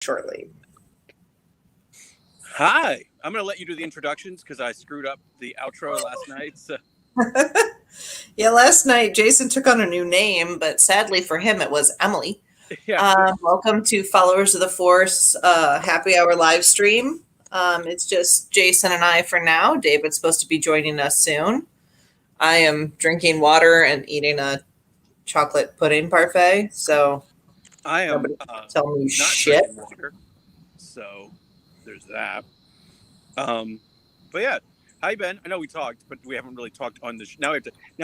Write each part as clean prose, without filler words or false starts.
shortly. Hi, I'm going to let you do the introductions because I screwed up the outro last night. So. Yeah, last night Jason took on a new name, but sadly for him, it was Emily. Yeah. Welcome to Followers of the Force Happy Hour live stream. It's just Jason and I for now. David's supposed to be joining us soon. I am drinking water and eating a chocolate pudding parfait, so I am nobody tell me not shit. drinking water, so there's that. But yeah, hi Ben. I know we talked, but we haven't really talked on the show. Now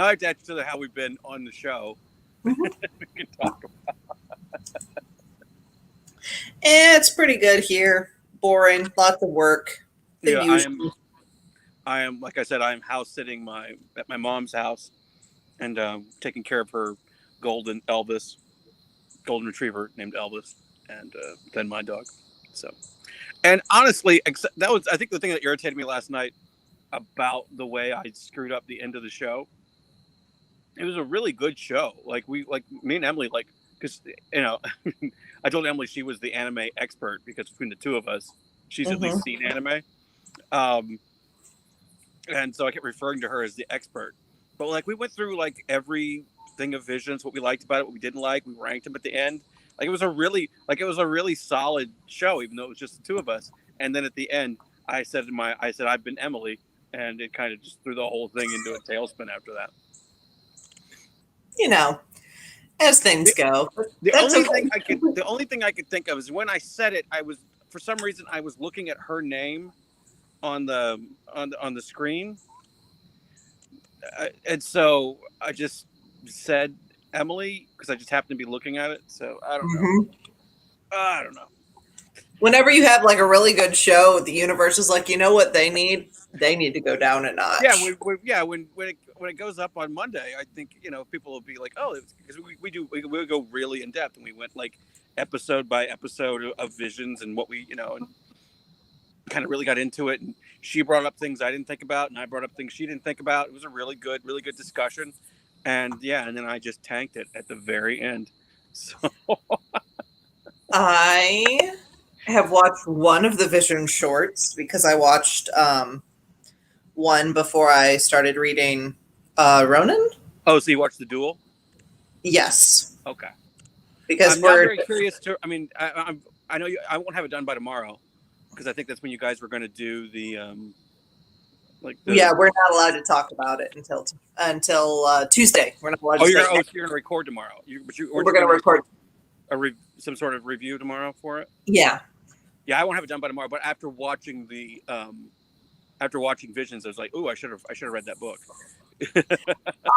I have to add to how we've been on the show. Mhm. We can talk about. It's pretty good here. Boring, lots of work. The Yeah, usual. I am like I said, I am house sitting at my mom's house and taking care of her golden retriever named Elvis, and then my dog. So, and honestly, that was I think the thing that irritated me last night about the way I screwed up the end of the show. It was a really good show. Like me and Emily, because I told Emily she was the anime expert because between the two of us, she's at least seen anime. Um, and so I kept referring to her as the expert. But like we went through like every thing of Visions, what we liked about it, what we didn't like. We ranked them at the end. Like it was a really solid show, even though it was just the two of us. And then at the end, I said I've been Emily, and it kind of just threw the whole thing into a tailspin after that. You know, as things go. The only thing I could think of is when I said it, for some reason I was looking at her name on the screen, and so I just said Emily because I just happened to be looking at it. So I don't know. I don't know. Whenever you have like a really good show, the universe is like, you know what they need? They need to go down a notch. Yeah, when it goes up on Monday, I think people will be like, oh, because we go really in depth, and we went like episode by episode of Visions and what we and kind of really got into it. And she brought up things I didn't think about, and I brought up things she didn't think about. It was a really good discussion, and then I just tanked it at the very end. So I have watched one of the Vision shorts because I watched one before I started reading Ronan. Oh, so you watched The Duel? Yes. Okay. Because I'm not very curious to. I mean, I know I won't have it done by tomorrow because I think that's when you guys were going to do the yeah, we're not allowed to talk about it until Tuesday. We're not allowed to. You're going to record tomorrow. We're going to record some sort of review tomorrow for it. Yeah. Yeah, I won't have it done by tomorrow. But after watching Visions, I was like, "Ooh, I should have read that book."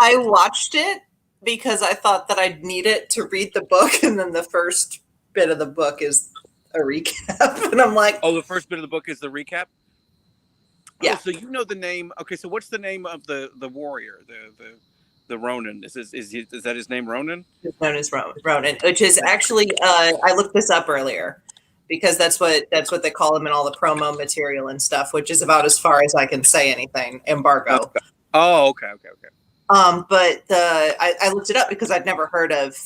I watched it because I thought that I'd need it to read the book, and then the first bit of the book is a recap, and I'm like, "Oh, the first bit of the book is the recap." Yeah. Oh, so you know the name? Okay, so what's the name of the warrior, the Ronin? Is that his name, Ronin? His name is Ronin, which is actually I looked this up earlier because that's what they call him in all the promo material and stuff, which is about as far as I can say anything. Embargo. Okay. Oh, okay. But I looked it up because I'd never heard of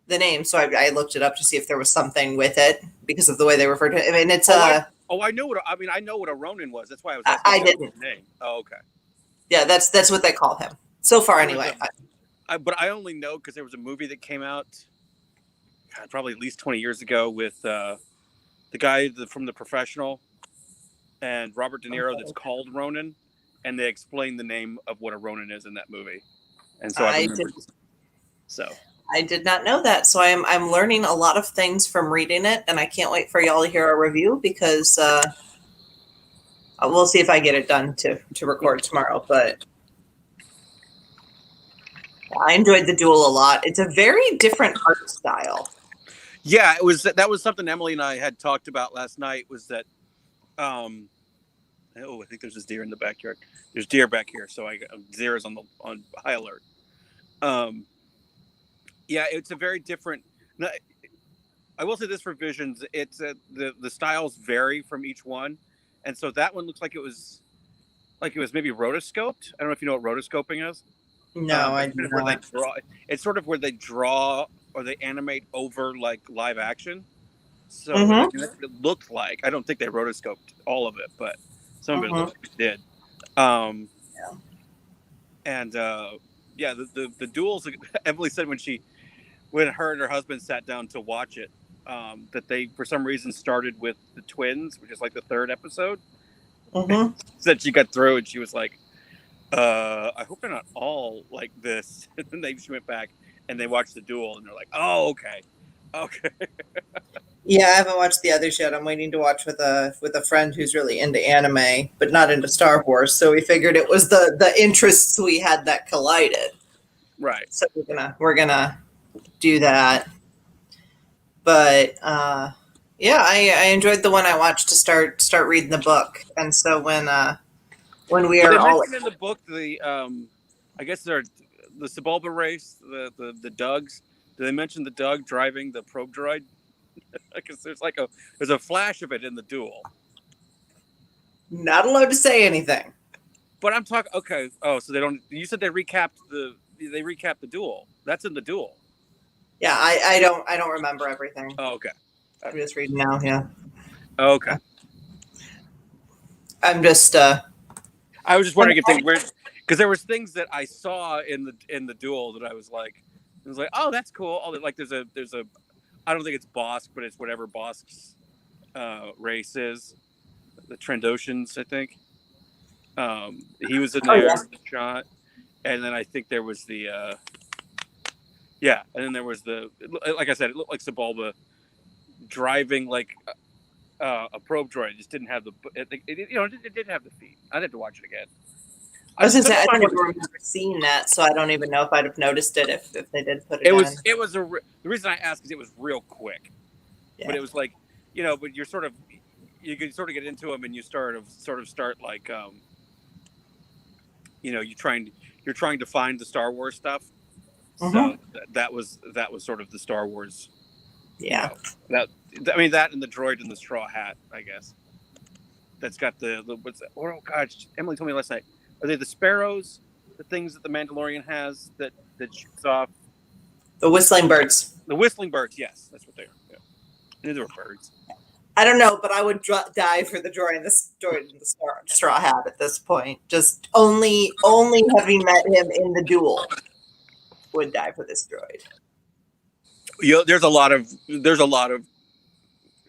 the name, so I looked it up to see if there was something with it because of the way they refer to it. I mean, it's I know what a Ronin was. That's why I was asking. I didn't. His name. Oh, okay. Yeah, that's what they call him so far, anyway. But I only know because there was a movie that came out probably at least 20 years ago with the guy from The Professional and Robert De Niro that's called Ronin, and they explain the name of what a Ronin is in that movie. And so I remember. So I did not know that, so I'm learning a lot of things from reading it, and I can't wait for y'all to hear our review because we'll see if I get it done to record tomorrow. But I enjoyed The Duel a lot. It's a very different art style. Yeah, that was something Emily and I had talked about last night. Was that I think there's this deer in the backyard. There's deer back here, so deer is on high alert. Yeah, it's a very different. I will say this for Visions: it's the styles vary from each one, and so that one looks like it was maybe rotoscoped. I don't know if you know what rotoscoping is. No, I do not. It's sort of where they draw or they animate over like live action. So Mm-hmm. that's what it looked like. I don't think they rotoscoped all of it, but some of it Mm-hmm. looked like it did. Um, Yeah. and yeah, the duels. Emily said when her and her husband sat down to watch it, that they for some reason started with the twins, which is like the third episode. Mm-hmm. Said she got through and she was like, I hope they're not all like this. And then she went back and they watched the duel and they're like, oh, okay. Okay. Yeah, I haven't watched the others yet. I'm waiting to watch with a friend who's really into anime, but not into Star Wars. So we figured it was the interests we had that collided. Right. So we're gonna do that. But yeah, I enjoyed the one I watched to start reading the book. And so when we Well, they are all mentioned in the book the I guess they're the Sebulba race, the Dugs. Do they mention the Dug driving the probe droid? Because there's a flash of it in the duel. not allowed to say anything. But I'm talking. Okay. Oh, so they don't. You said they recapped the duel. That's in the duel. Yeah, I don't remember everything. Oh, okay. I'm just reading now. Yeah, Okay. I'm just I was just wondering if they were, because there was things that I saw in the duel that I was like, oh, that's cool. Oh, like there's a I don't think it's Bosk, but it's whatever Bosk's race is, the Trandoshans, I think. He was in oh there yeah. in the shot, and then I think there was the yeah, and then there was like I said, it looked like Sebulba driving like a probe droid. It just didn't have it didn't have the feet. I'd have to watch it again. I was gonna say Some I of don't mine even remember seeing that, so I don't even know if I'd have noticed it if they did put it it in. was the reason I asked is it was real quick, Yeah. but it was like but you could sort of get into them and you sort of start like you're trying to find the Star Wars stuff. Mm-hmm. So that was sort of the Star Wars. Yeah. That that and the droid in the straw hat, I guess. That's got the what's that? Oh gosh, Emily told me last night. Are they the sparrows? The things that the Mandalorian has that shoots off The whistling birds. the whistling birds? Yes, that's what they are. Yeah. I knew they were birds. I don't know, but I would die for the droid in the straw hat at this point. Just only having met him in the duel would die for this droid. There's a lot of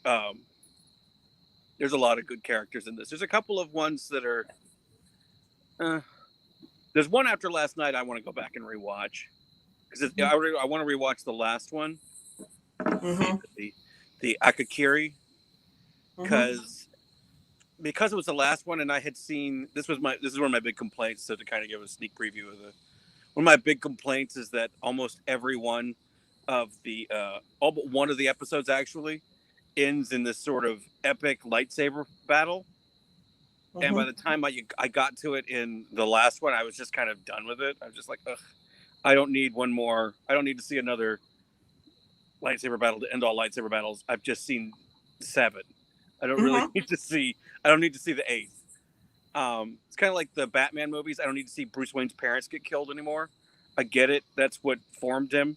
um, there's a lot of good characters in this. There's a couple of ones that are. There's one after last night I want to go back and rewatch because I want to rewatch the last one, Mm-hmm. the Akakiri, Mm-hmm. because it was the last one and I had seen this is one of my big complaints. So to kind of give a sneak preview of one of my big complaints is that almost every one of all but one of the episodes actually ends in this sort of epic lightsaber battle. Mm-hmm. And by the time I got to it in the last one, I was just kind of done with it. I was just like, ugh, I don't need one more. I don't need to see another lightsaber battle to end all lightsaber battles. I've just seen 7. I don't really need to see. I don't need to see the 8th. It's kind of like the Batman movies. I don't need to see Bruce Wayne's parents get killed anymore. I get it. That's what formed him.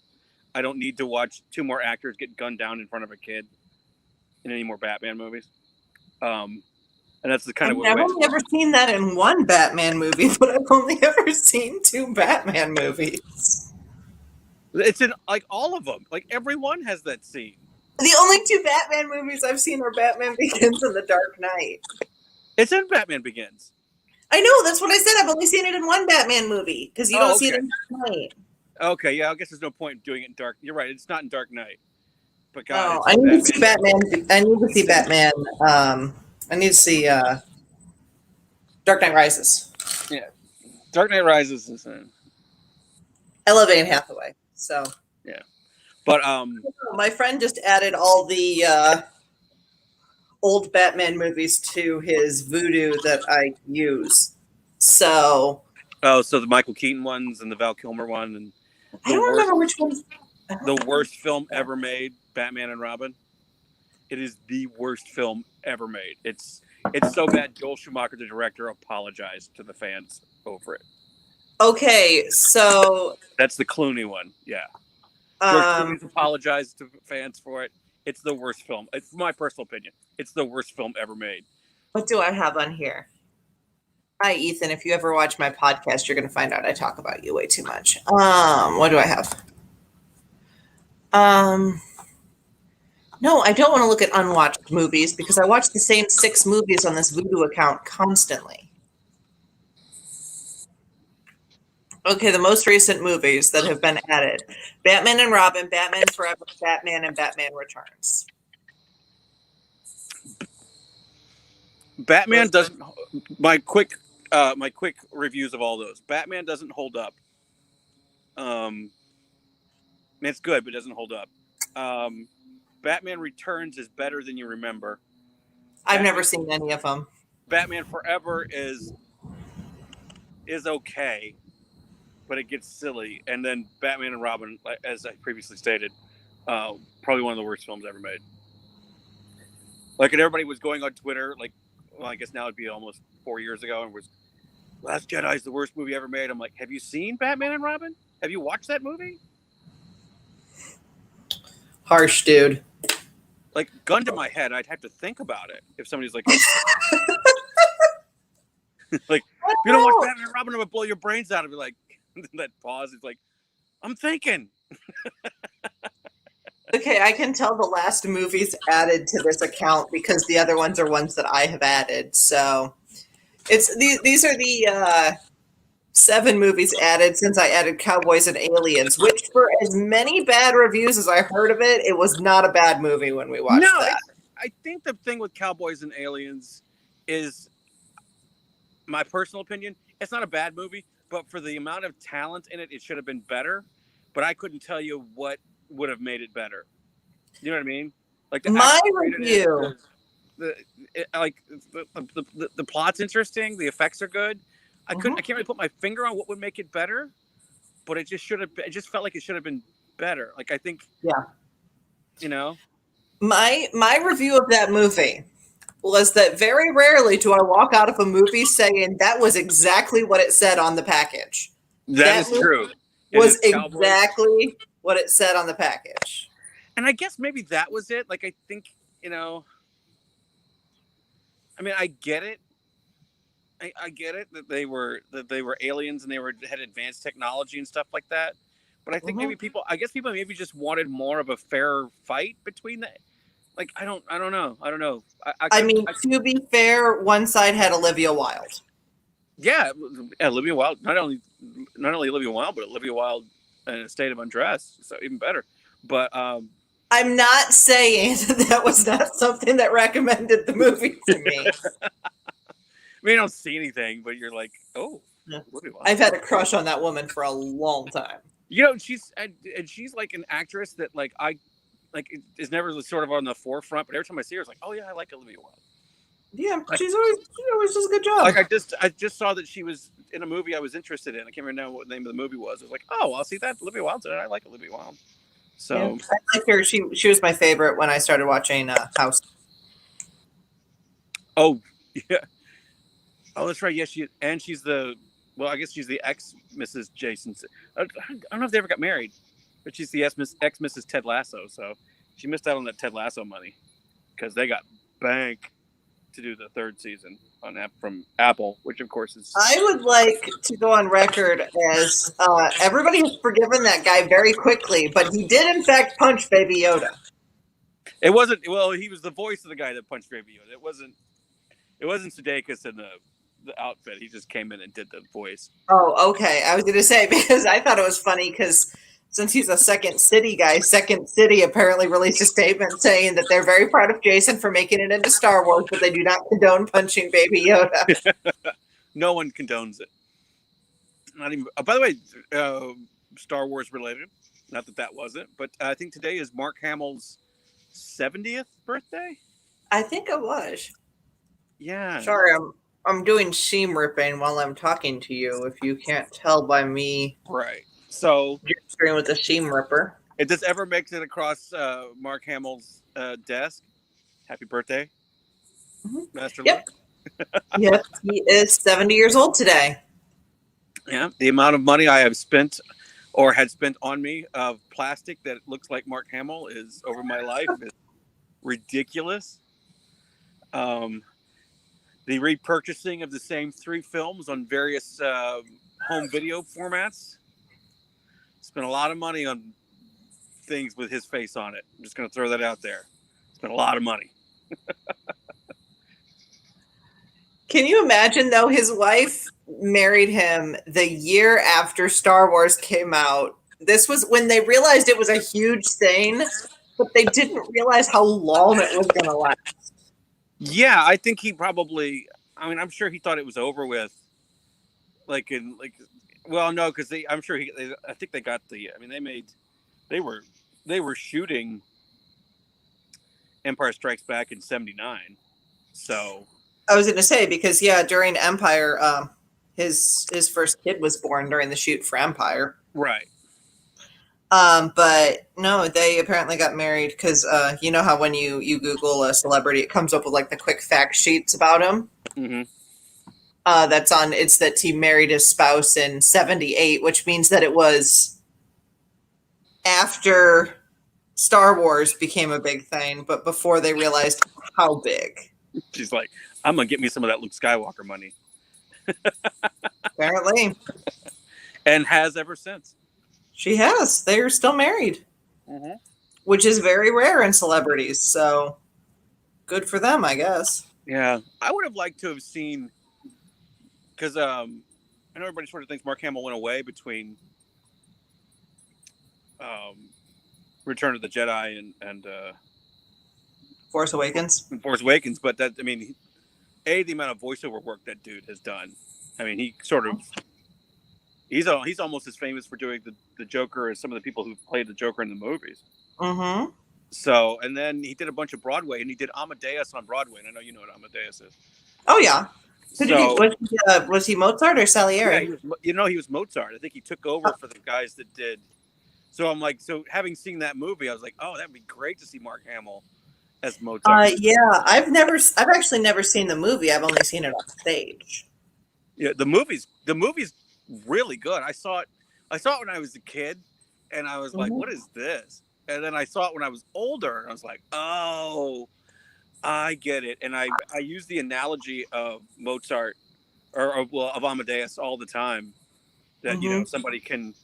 I don't need to watch 2 more actors get gunned down in front of a kid in any more Batman movies. And that's the kind of I've only ever seen that in one Batman movie, but I've only ever seen 2 Batman movies. It's in like all of them. Like everyone has that scene. The only 2 Batman movies I've seen are Batman Begins and The Dark Knight. It's in Batman Begins. I know, that's what I said. I've only seen it in one Batman movie because you don't see it in Dark Knight. Okay, yeah, I guess there's no point in doing it in Dark. You're right. It's not in Dark Knight. But God, I need to see Batman. I need to see Batman. I need to see Dark Knight Rises. Yeah, Dark Knight Rises is I love Anne Hathaway. So yeah, but my friend just added all the old Batman movies to his Vudu that I use. So so the Michael Keaton ones and the Val Kilmer one and I don't remember which ones. The worst film ever made, Batman and Robin. It is the worst film ever made. It's so bad. Joel Schumacher, the director, apologized to the fans over it. Okay, so that's the Clooney one. Yeah, George Clooney's apologized to fans for it. It's the worst film. It's my personal opinion. It's the worst film ever made. What do I have on here? Hi, Ethan. If you ever watch my podcast, you're going to find out I talk about you way too much. What do I have? No, I don't want to look at unwatched movies because I watch the same 6 movies on this Voodoo account constantly. Okay, the most recent movies that have been added: Batman and Robin, Batman Forever, Batman, and Batman Returns. Batman doesn't. My quick reviews of all those. Batman doesn't hold up. It's good, but it doesn't hold up. Batman Returns is better than you remember. I've never seen any of them. Batman Forever is okay, but it gets silly. And then Batman and Robin, as I previously stated, probably one of the worst films ever made. Like, and everybody was going on Twitter, like, well, I guess now it'd be almost 4 years ago, and was Last Jedi is the worst movie ever made. I'm like, have you seen Batman and Robin? Have you watched that movie? Harsh, dude. Like, gun to my head, I'd have to think about it if somebody's like, like, if you don't watch Batman and Robin, I'm gonna blow your brains out. I'd be like, that pause. It's like, I'm thinking. Okay, I can tell the last movies added to this account because the other ones are ones that I have added. So it's these are the 7 movies added since I added Cowboys and Aliens, which, for as many bad reviews as I heard of it, it was not a bad movie when we watched that. I think the thing with Cowboys and Aliens is, my personal opinion, it's not a bad movie, but for the amount of talent in it, it should have been better. But I couldn't tell you what would have made it better. You know what I mean? Like, my review, the plot's interesting, the effects are good. I can't really put my finger on what would make it better, but it just felt like it should have been better. Like, I think, you know, my review of that movie was that very rarely do I walk out of a movie saying that was exactly what it said on the package. That is true. Was exactly what it said on the package. And I guess maybe that was it. Like, I think, you know, I mean, I get it. I get it that they were aliens and they had advanced technology and stuff like that. But I think maybe people maybe just wanted more of a fair fight between that. Like, I don't know. I mean, to be fair, one side had Olivia Wilde. Yeah, Olivia Wilde. Not only Olivia Wilde, but Olivia Wilde in a state of undress, so even better. But I'm not saying that was not something that recommended the movie to me. I mean, you don't see anything, but you're like, oh. Yeah. I've had a crush on that woman for a long time. You know, she's like an actress that is never sort of on the forefront, but every time I see her, it's like, oh yeah, I like Olivia Wilde. Yeah, she always does a good job. Like, I just saw that she was in a movie I was interested in. I can't remember what the name of the movie was. I was like, oh, I'll see that. Olivia Wilde's in it. I like Olivia Wilde. So yeah, I like her. She was my favorite when I started watching House. Oh yeah. Oh, that's right. Yeah, she's the ex Mrs. Jason. I don't know if they ever got married, but she's the ex Mrs. Ted Lasso. So she missed out on that Ted Lasso money because they got bank to do the 3rd season from Apple, which of course is. I would like to go on record as everybody has forgiven that guy very quickly, but he did in fact punch Baby Yoda. It wasn't. Well, he was the voice of the guy that punched Baby Yoda. It wasn't Sudeikis in the outfit. He just came in and did the voice. Oh, okay. I was going to say, because I thought it was funny because since he's a Second City guy, Second City apparently released a statement saying that they're very proud of Jason for making it into Star Wars, but they do not condone punching Baby Yoda. No one condones it. Not even. By the way, Star Wars related. Not that wasn't, but I think today is Mark Hamill's 70th birthday. I think it was. Yeah. Sorry, I'm doing seam ripping while I'm talking to you. If you can't tell by me, right? So you're screen with a seam ripper. If this ever makes it across Mark Hamill's desk, happy birthday, Master Yep. Yep, he is 70 years old today. Yeah, the amount of money I have spent or had spent on me of plastic that looks like Mark Hamill is over my life. ridiculous. The repurchasing of the same 3 films on various home video formats. Spent a lot of money on things with his face on it. I'm just going to throw that out there. Spent a lot of money. Can you imagine, though, his wife married him the year after Star Wars came out? This was when they realized it was a huge thing, but they didn't realize how long it was going to last. Yeah, I think he probably, I'm sure he thought it was over with. No, because I think they got they were shooting Empire Strikes Back in '79. So I was going to say, because during Empire, his first kid was born during the shoot for Empire. Right. But no, they apparently got married because you know how when you Google a celebrity, it comes up with like the quick fact sheets about him. Mm-hmm. It's that he married his spouse in '78, which means that it was after Star Wars became a big thing, but before they realized how big. She's like, I'm gonna get me some of that Luke Skywalker money. Apparently. And has ever since. She has. They're still married. Mm-hmm. Which is very rare in celebrities, so good for them, I guess. Yeah. I would have liked to have seen, because I know everybody sort of thinks Mark Hamill went away between Return of the Jedi and Force Awakens. But that, the amount of voiceover work that dude has done. He sort of, he's almost as famous for doing the Joker as some of the people who played the Joker in the movies. Mm-hmm. So, and then he did a bunch of Broadway, and he did Amadeus on Broadway. And I know you know what Amadeus is. Oh yeah. Was he Mozart or Salieri? Yeah, he was Mozart. I think he took over for the guys that did. So I'm like, having seen that movie, I was like, oh, that'd be great to see Mark Hamill as Mozart. Yeah, I've actually never seen the movie. I've only seen it on stage. Yeah, the movie's really good. I saw it when I was a kid, and I was like, what is this? And then I saw it when I was older, and I was like, oh, I get it. And I use the analogy of Mozart of Amadeus all the time. That somebody can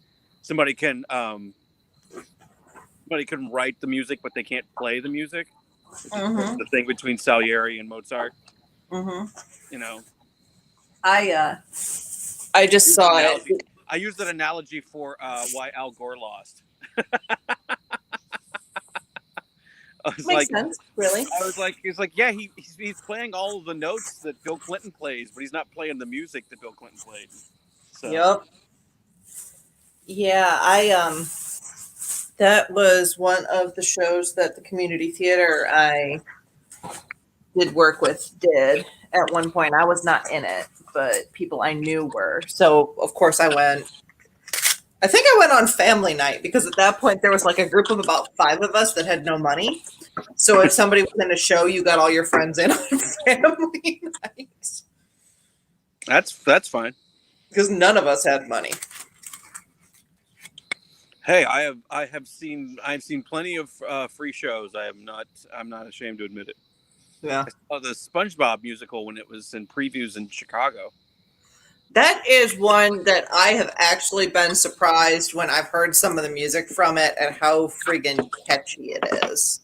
write the music, but they can't play the music. Mm-hmm. The thing between Salieri and Mozart. Mm-hmm. I just saw it. I used that analogy for why Al Gore lost. Makes sense, really. I was like, yeah, he's playing all of the notes that Bill Clinton plays, but he's not playing the music that Bill Clinton played. So. Yep. Yeah, that was one of the shows that the community theater I did work with did at one point. I was not in it, but people I knew were. So, of course, I went. I think I went on family night because at that point there was like a group of about 5 of us that had no money. So if somebody was in a show, you got all your friends in on family night. That's fine. Because none of us had money. Hey, I've seen plenty of free shows. I'm not ashamed to admit it. Yeah. I saw the SpongeBob musical when it was in previews in Chicago. That is one that I have actually been surprised when I've heard some of the music from it and how friggin' catchy it is.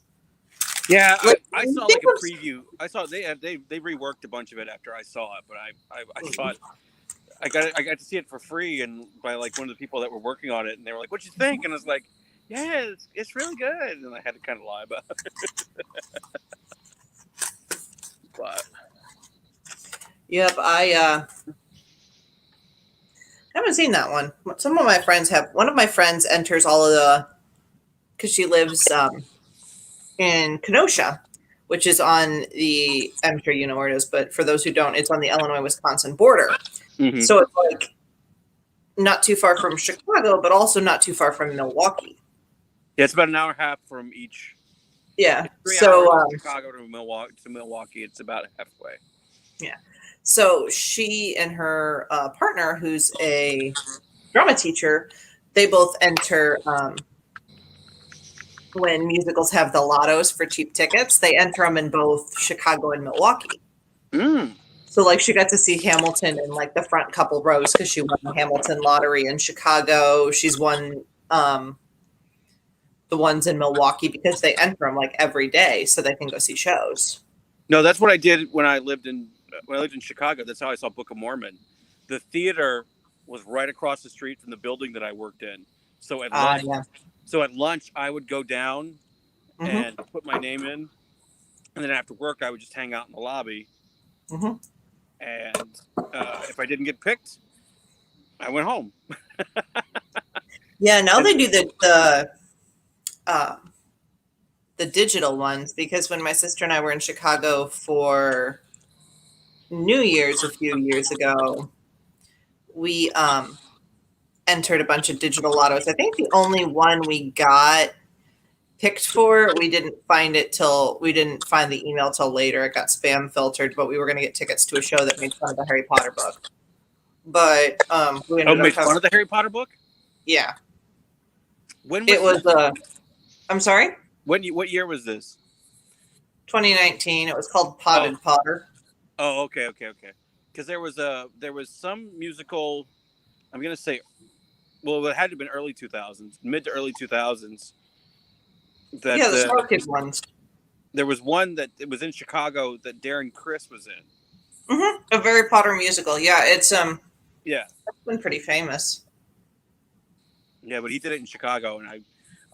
Yeah, I saw like a preview. I saw they reworked a bunch of it after I saw it, but I thought I got to see it for free and by like one of the people that were working on it, and they were like, "What'd you think?" And I was like, "Yeah, it's really good," and I had to kind of lie about it. But yep, I haven't seen that one. Some of my friends have. One of my friends enters all of the, because she lives in Kenosha, which is on the, I'm sure you know where it is, but for those who don't, it's on the Illinois-Wisconsin border. Mm-hmm. So it's like not too far from Chicago, but also not too far from Milwaukee. Yeah, it's about an hour and a half from each. Yeah. So from Chicago to Milwaukee, it's about halfway. Yeah. So she and her partner, who's a drama teacher, they both enter when musicals have the lottos for cheap tickets, they enter them in both Chicago and Milwaukee. Mm. So like she got to see Hamilton in like the front couple rows because she won the Hamilton lottery in Chicago. She's won the ones in Milwaukee because they enter them like every day so they can go see shows. No, that's what I did when I lived in Chicago. That's how I saw Book of Mormon. The theater was right across the street from the building that I worked in. So at lunch, I would go down and put my name in, and then after work, I would just hang out in the lobby. Mm-hmm. And if I didn't get picked, I went home. Yeah, now they do the digital ones, because when my sister and I were in Chicago for New Year's a few years ago, we entered a bunch of digital lottos. I think the only one we got picked for, we didn't find the email till later. It got spam filtered, but we were going to get tickets to a show that made fun of the Harry Potter book. But we ended made fun of the Harry Potter book? Yeah. When was I'm sorry? What year was this? 2019. It was called Potted Potter. Oh, okay. Because there was some musical. I'm gonna say, well, it had to have been early 2000s, mid to early 2000s. The Smart Kid ones. There was one that it was in Chicago that Darren Criss was in. Mm-hmm. A Harry Potter musical. Yeah, it's yeah, it's been pretty famous. Yeah, but he did it in Chicago, and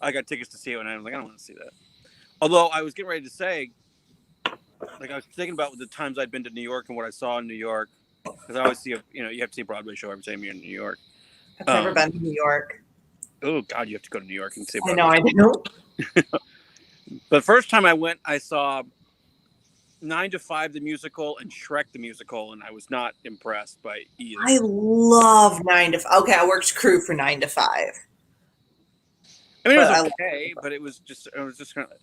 I got tickets to see it, and I was like, I don't want to see that. Although I was getting ready to say, like, I was thinking about the times I'd been to New York and what I saw in New York, because I always see you have to see a Broadway show every time you're in New York. I've never been to New York. Oh God, you have to go to New York and see a Broadway. I know. The first time I went, I saw 9 to 5 the musical and Shrek the musical, and I was not impressed by either. I love 9 to 5. Okay, I worked crew for 9 to 5. I mean, it was okay, but it was just kind of.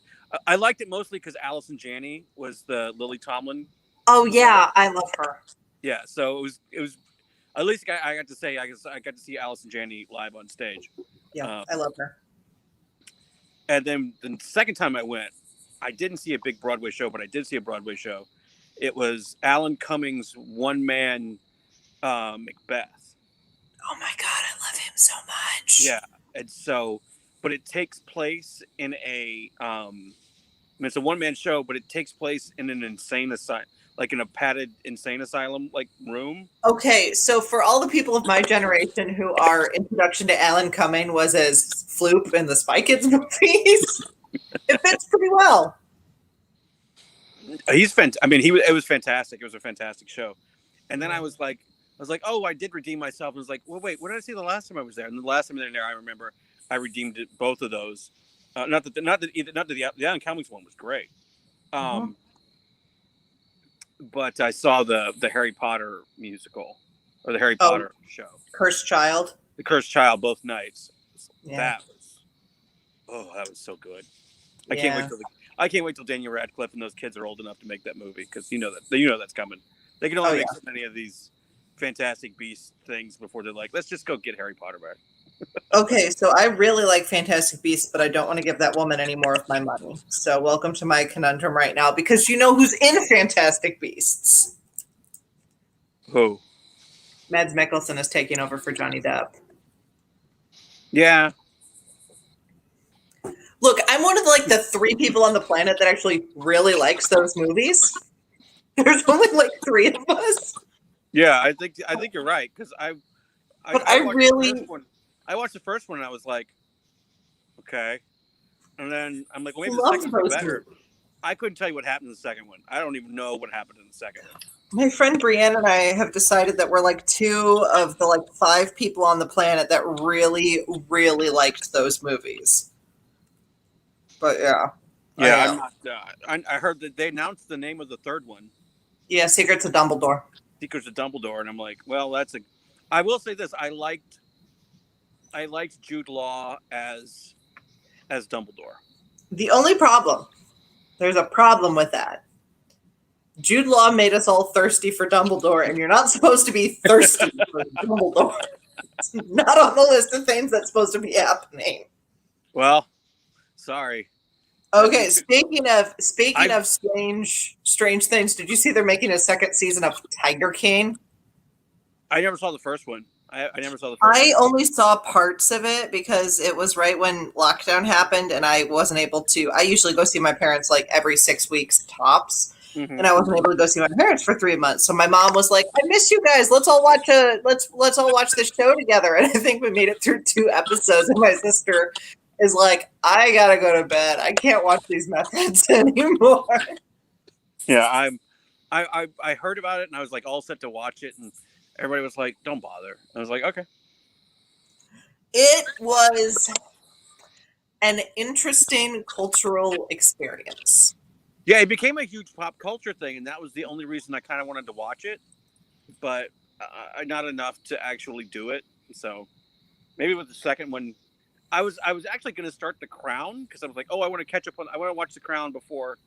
I liked it mostly because Allison Janney was the Lily Tomlin. Oh yeah, I love her. Yeah, so it was. At least I got to say I got to see Allison Janney live on stage. Yeah, I love her. And then the second time I went, I didn't see a big Broadway show, but I did see a Broadway show. It was Alan Cummings' one-man Macbeth. Oh my God, I love him so much. Yeah, and so, but it takes place in a, it's a one-man show, but it takes place in an insane asylum, like in a padded insane asylum like room. Okay, so for all the people of my generation who our introduction to Alan Cumming was as Floop in the Spy Kids movies, it fits pretty well. He's fantastic. I mean, it was fantastic. It was a fantastic show. And then I was like, oh, I did redeem myself. I was like, well, wait, what did I see the last time I was there? And the last time I was there, I remember I redeemed both of those. Not that the Alan Cummings one was great. But I saw the Harry Potter musical or the Harry Potter show. Cursed Child. The Cursed Child, both nights. Yeah. That was so good. I can't wait till Daniel Radcliffe and those kids are old enough to make that movie, because that's coming. They can only make so many of these Fantastic Beasts things before they're like, let's just go get Harry Potter back. Okay, so I really like Fantastic Beasts, but I don't want to give that woman any more of my money. So welcome to my conundrum right now, because you know who's in Fantastic Beasts? Who? Mads Mikkelsen is taking over for Johnny Depp. Yeah. Look, I'm one of the 3 people on the planet that actually really likes those movies. There's only 3 of us. Yeah, I think you're right, because I watched the first one and I was like, okay, and then I'm like, well, maybe the second one's better. I couldn't tell you what happened in the second one. I don't even know what happened in the second one. My friend Brianne and I have decided that we're 2 of the 5 people on the planet that really, really liked those movies. But yeah. Yeah, I'm not. I heard that they announced the name of the third one. Yeah, Secrets of Dumbledore. Secrets of Dumbledore, and I'm like, well, I will say this: I liked Jude Law as Dumbledore. The only problem, there's a problem with that. Jude Law made us all thirsty for Dumbledore, and you're not supposed to be thirsty for Dumbledore. It's not on the list of things that's supposed to be happening. Well, Sorry. Okay, speaking of I strange things, did you see they're making a second season of Tiger King? never saw the first one. I never saw the first I one. only saw parts of it because it was right when lockdown happened and I wasn't able to. I usually go see my parents like every 6 weeks tops. Mm-hmm. And I wasn't able to go see my parents for 3 months. So my mom was like, I miss you guys. Let's all watch let's all watch this show together. And I think we made it through 2 episodes and my sister is like, I gotta go to bed. I can't watch these methods anymore. Yeah, I heard about it and I was like all set to watch it, and everybody was like, "Don't bother." I was like, "Okay." It was an interesting cultural experience. Yeah, it became a huge pop culture thing, and that was the only reason I kind of wanted to watch it, but not enough to actually do it. So maybe with the second one, I was actually going to start The Crown because I was like, "Oh, I want to catch up on. I want to watch The Crown before."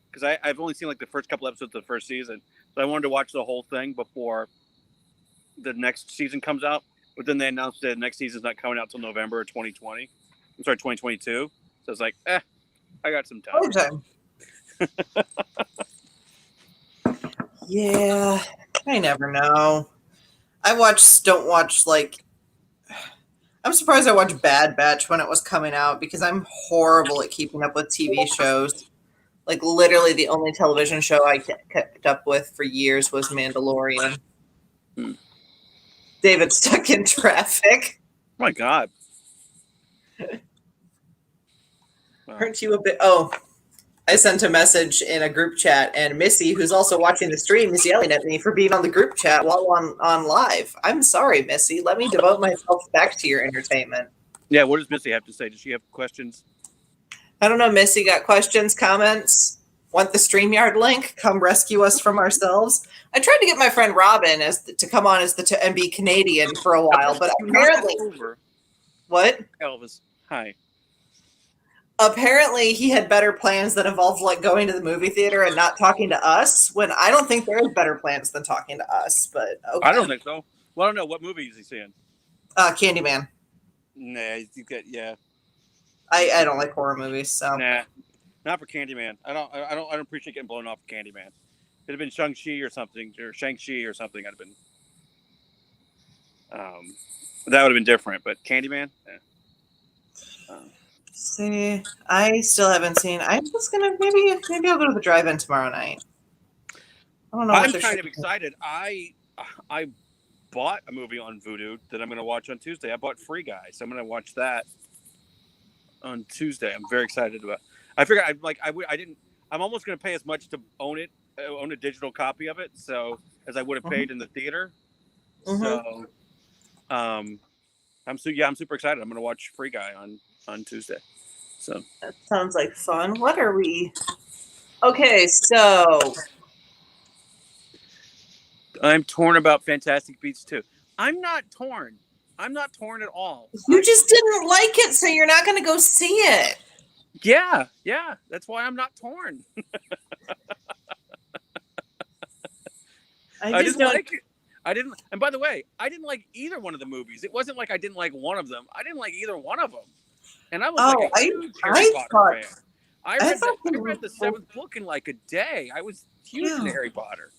Because I've only seen like the first couple episodes of the first season, so I wanted to watch the whole thing before the next season comes out. But then they announced that the next season's not coming out till November 2020. I'm sorry, 2022. So it's like, I got some time. Okay. Yeah, I never know. Don't watch like. I'm surprised I watched Bad Batch when it was coming out because I'm horrible at keeping up with TV shows. Like literally, the only television show I kept up with for years was Mandalorian. Hmm. David's stuck in traffic. Oh my God. Wow. Aren't you a bit? Oh, I sent a message in a group chat, and Missy, who's also watching the stream, is yelling at me for being on the group chat while on live. I'm sorry, Missy. Let me devote myself back to your entertainment. Yeah, what does Missy have to say? Does she have questions? I don't know, Missy. Got questions, comments? Want the StreamYard link? Come rescue us from ourselves. I tried to get my friend Robin to come on and be Canadian for a while, but apparently, what? Elvis, hi. Apparently, he had better plans that involved like going to the movie theater and not talking to us. When I don't think there's better plans than talking to us. But okay. I don't think so. Well, I don't know what movie is he seeing. Candyman. Nah, you get I don't like horror movies, so nah, not for Candyman. I don't appreciate getting blown off for Candyman. It'd have been Shang-Chi or something, or Shang-Chi or something. I'd have been, that would have been different. But Candyman. See, I still haven't seen. I'm just gonna maybe I'll go to the drive-in tomorrow night. I don't know. I'm kind of excited. I bought a movie on Vudu that I'm going to watch on Tuesday. I bought Free Guy, so I'm going to watch that on Tuesday. I'm very excited about. I figured I'm almost going to pay as much to own a digital copy of it, so as I would have paid in the theater. Mm-hmm. So, I'm super excited. I'm going to watch Free Guy on Tuesday. So that sounds like fun. What are we? Okay, so I'm torn about Fantastic Beasts 2. I'm not torn. I'm not torn at all. You just didn't like it, so you're not going to go see it. Yeah. That's why I'm not torn. I just don't like it. I didn't. And by the way, I didn't like either one of the movies. It wasn't like I didn't like one of them. I didn't like either one of them. And I was like a huge Harry Potter fan. I read the 7th book in like a day. I was huge into Harry Potter.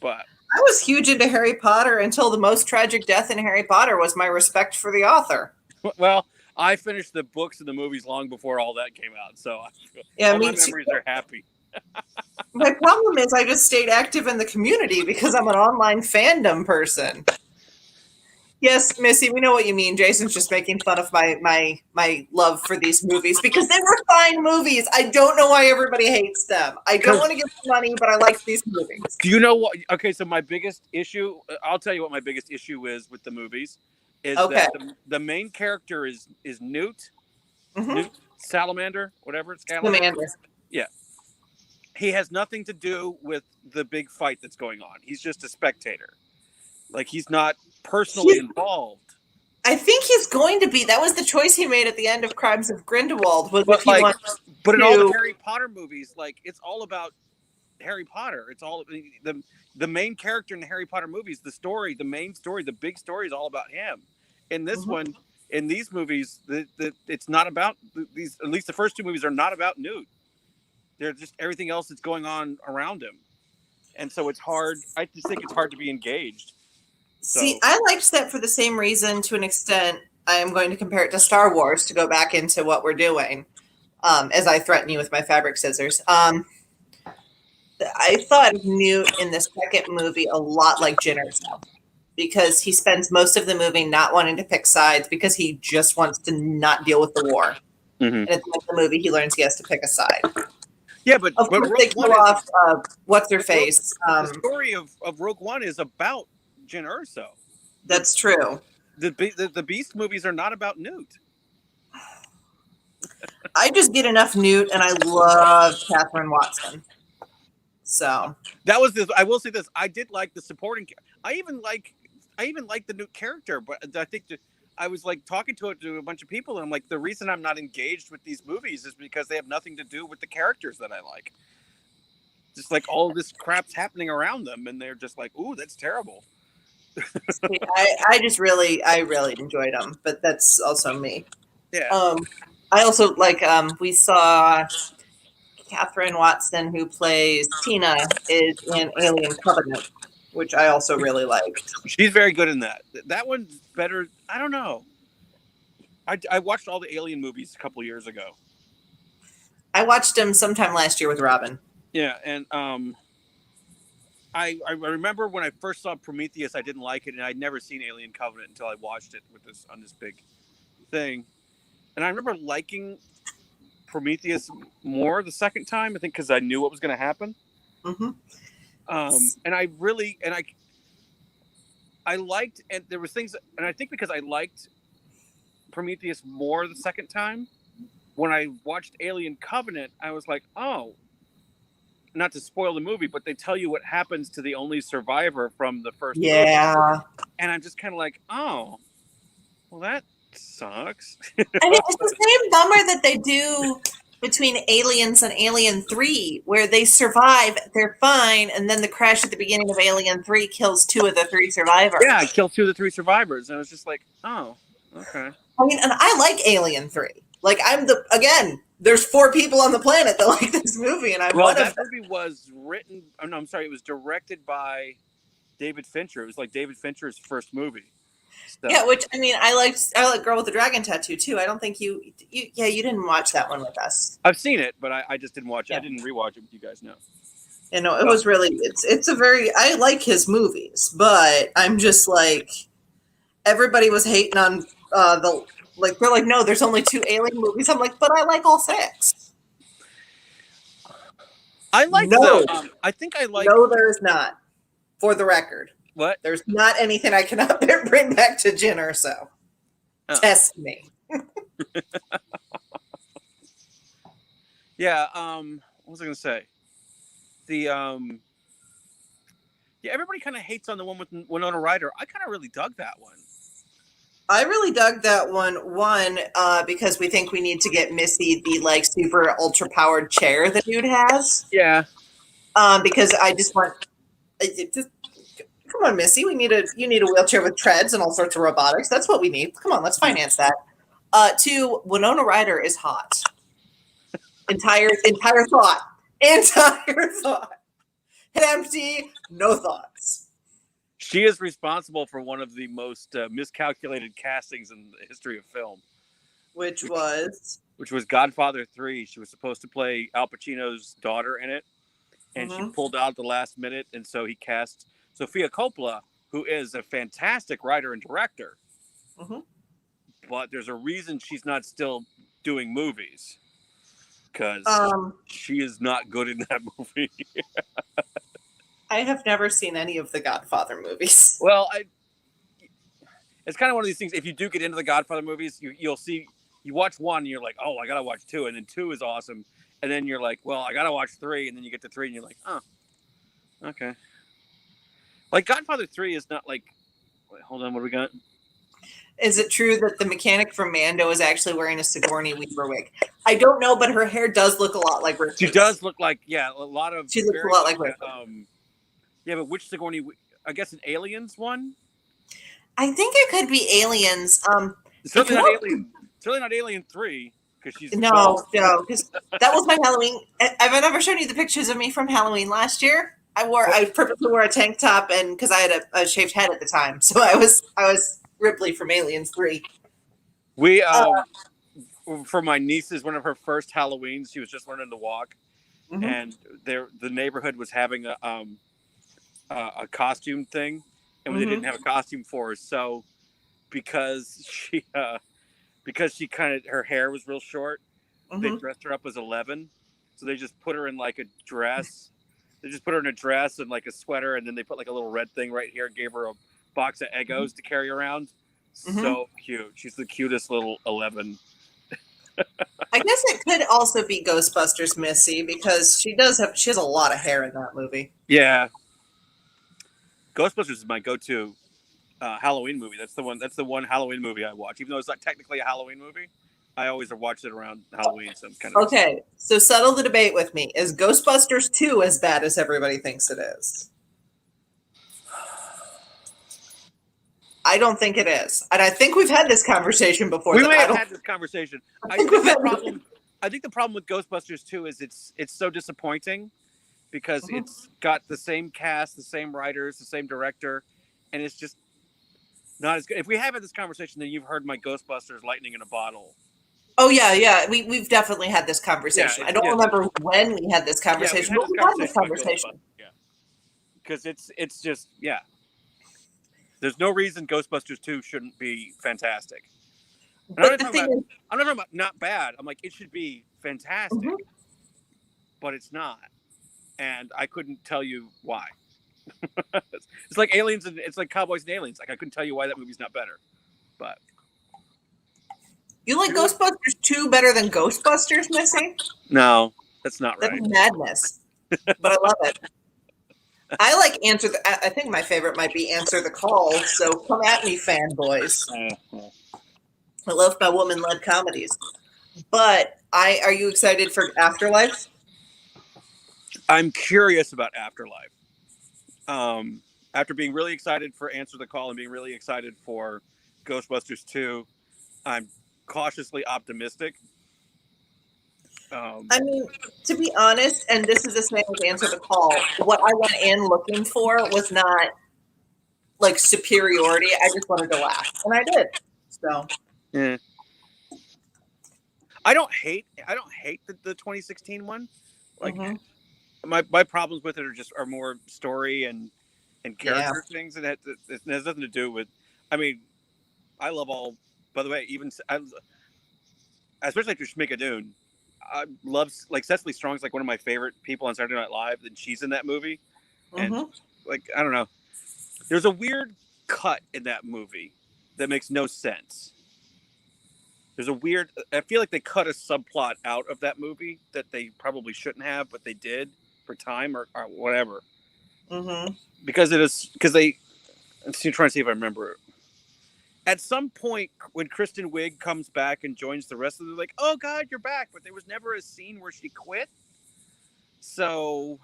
But I was huge into Harry Potter until the most tragic death in Harry Potter was my respect for the author. Well, I finished the books and the movies long before all that came out, so all my memories are happy. My problem is I just stayed active in the community because I'm an online fandom person. Yes, Missy, we know what you mean. Jason's just making fun of my love for these movies because they were fine movies. I don't know why everybody hates them. I don't want to give them money, but I like these movies. Do you know what? Okay, so my biggest issue, I'll tell you what my biggest issue is with the movies, is that the main character is Newt, Newt Salamander, whatever it's Salamander. Yeah. He has nothing to do with the big fight that's going on. He's just a spectator. Like, he's not personally involved. I think he's going to be. That was the choice he made at the end of Crimes of Grindelwald. But in all the Harry Potter movies, like, it's all about Harry Potter. It's all the main character in the Harry Potter movies. The story, the main story, the big story is all about him. In this one, in these movies, it's not about these. At least the first two movies are not about Newt. They're just everything else that's going on around him, and so it's hard. I just think it's hard to be engaged. See, I liked that for the same reason to an extent. I am going to compare it to Star Wars to go back into what we're doing, as I threaten you with my fabric scissors. I thought of Newt in the second movie a lot like Jyn Erso, because he spends most of the movie not wanting to pick sides because he just wants to not deal with the war. Mm-hmm. And at the end of the movie, he learns he has to pick a side. Yeah, but of course they kill off what's her face. The story of Rogue One is about Jyn Erso. That's true. The Beast movies are not about Newt. I just get enough Newt, and I love Catherine Watson. So that was this. I will say this: I did like the supporting. I even like the Newt character, but I think I was like talking to a bunch of people, and I'm like, the reason I'm not engaged with these movies is because they have nothing to do with the characters that I like. Just like all of this crap's happening around them, and they're just like, "Ooh, that's terrible." I really enjoyed them, but that's also me. Yeah. I also like. We saw Catherine Watson, who plays Tina, is in Alien Covenant, which I also really liked. She's very good in that. That one's better. I don't know. I watched all the Alien movies a couple years ago. I watched them sometime last year with Robin. Yeah, and I remember when I first saw Prometheus, I didn't like it, and I'd never seen Alien Covenant until I watched it with this on this big thing. And I remember liking Prometheus more the second time, I think, because I knew what was going to happen. Mm-hmm. And I liked, and there was things, and I think because I liked Prometheus more the second time, when I watched Alien Covenant, I was like, oh, not to spoil the movie, but they tell you what happens to the only survivor from the first movie. And I'm just kind of like, oh, well, that sucks. I mean, it's the same bummer that they do between Aliens and Alien 3, where they survive, they're fine, and then the crash at the beginning of Alien 3 kills 2 of the 3 survivors. Yeah, it killed 2 of the 3 survivors, and I was just like, oh, okay. I mean, and I like Alien 3. Like, there's 4 people on the planet that like this movie, and that movie was written. Oh, no, I'm sorry, it was directed by David Fincher. It was like David Fincher's first movie. So. Yeah, which I mean, I like Girl with the Dragon Tattoo too. I don't think you didn't watch that one with us. I've seen it, but I just didn't watch it. Yeah. I didn't rewatch it with you guys. No. You know, it was really it's a very I like his movies, but I'm just like everybody was hating on they're like, no, there's only 2 Alien movies. I'm like, but I like all 6. I like I think I like. No, there is not. For the record. What? There's not anything I cannot bring back to Jyn Erso. Oh. Test me. Yeah. What was I going to say? Everybody kind of hates on the one with Winona Ryder. I kind of really dug that one. I really dug that one. Because we think we need to get Missy the like super ultra powered chair that dude has. Yeah. Because I just want. Come on, Missy. You need a wheelchair with treads and all sorts of robotics. That's what we need. Come on, let's finance that. 2, Winona Ryder is hot. Entire thought. Entire thought. Head empty, no thoughts. She is responsible for one of the most miscalculated castings in the history of film. Which was Godfather 3. She was supposed to play Al Pacino's daughter in it, and she pulled out at the last minute, and so he cast Sofia Coppola, who is a fantastic writer and director. Mm-hmm. But there's a reason she's not still doing movies. Because she is not good in that movie. I have never seen any of the Godfather movies. Well, it's kind of one of these things. If you do get into the Godfather movies, you'll see, you watch 1 and you're like, oh, I got to watch 2. And then 2 is awesome. And then you're like, well, I got to watch 3. And then you get to 3 and you're like, oh, okay. Like Godfather 3 is not like, wait, hold on, what do we got? Is it true that the mechanic from Mando is actually wearing a Sigourney Weaver wig? I don't know, but her hair does look a lot like Ripley's. She does look like, a lot of. She looks a lot like Ripley. Yeah, but which Sigourney? I guess an Aliens one. I think it could be Aliens. It's It certainly could not also Alien. Certainly not Alien 3 because she's 12. no, because that was my Halloween. Have I never shown you the pictures of me from Halloween last year? I purposely wore a tank top and because I had a shaved head at the time, so I was Ripley from Aliens 3. We Uh, for my niece's one of her first Halloweens, she was just learning to walk, mhm, and the neighborhood was having a costume thing, and they didn't mhm, have a costume for her, so because she kind of her hair was real short, they mhm, dressed her up as 11, so they just put her in like a dress. They just put her in a dress and like a sweater, and then they put like a little red thing right here and gave her a box of mhm, Eggos to carry around. mhm. So cute. She's the cutest little 11. I guess it could also be Ghostbusters Missy because she has a lot of hair in that movie. Yeah, Ghostbusters is my go-to Halloween movie. That's the one. That's the one Halloween movie I watch, even though it's not technically a Halloween movie. I always watch it around Halloween, so I'm kind of excited. Okay, so settle the debate with me. Is Ghostbusters 2 as bad as everybody thinks it is? I don't think it is. And I think we've had this conversation before We that may I have don't had this conversation. I I think think we've the had problem. I think the problem with Ghostbusters 2 is it's so disappointing because Mhm. it's got the same cast, the same writers, the same director, and it's just not as good. If we have had this conversation, then you've heard my Ghostbusters lightning in a bottle. Oh yeah, yeah. We've definitely had this Yeah, conversation. I it's don't yeah, remember when we had this yeah. We've conversation, had but this we had this conversation about Ghostbusters. conversation. Yeah, because it's just yeah. There's no reason Ghostbusters 2 shouldn't be fantastic. And But the thing is, I'm not talking about not bad. I'm like it should be fantastic, mhm, but it's not. And I couldn't tell you why. It's like aliens and it's like cowboys and aliens. Like I couldn't tell you why that movie's not better. But you like two, Ghostbusters 2 better than Ghostbusters Missy? no, that's not That's right. madness. But I love it. I like I think my favorite might be Answer the Call. So come at me, fanboys. I love my woman-led comedies. But I are you excited for Afterlife? I'm curious about Afterlife. Um, After being really excited for Answer the Call and being really excited for Ghostbusters 2, I'm cautiously optimistic. Um, I mean, to be honest, and this is the same with Answer the Call, what I went in looking for was not like superiority. I just wanted to laugh. And I did. So yeah. I don't hate the 2016 one. Like mhm. my problems with it are more story and Yeah. character things, and it has nothing to do with. I mean, I love all. By the way, especially after Schmigadoon, I love like Cecily Strong's like one of my favorite people on Saturday Night Live, and she's in that movie, and Mhm. like I don't know, there's a weird cut in that movie that makes no sense. There's a weird. I feel like they cut a subplot out of that movie that they probably shouldn't have, but they did for time or whatever. Mhm. Because it is because they. I'm still trying to see if I remember. At some point, when Kristen Wiig comes back and joins the rest of them, like, "Oh God, you're back!" But there was never a scene where she quit. So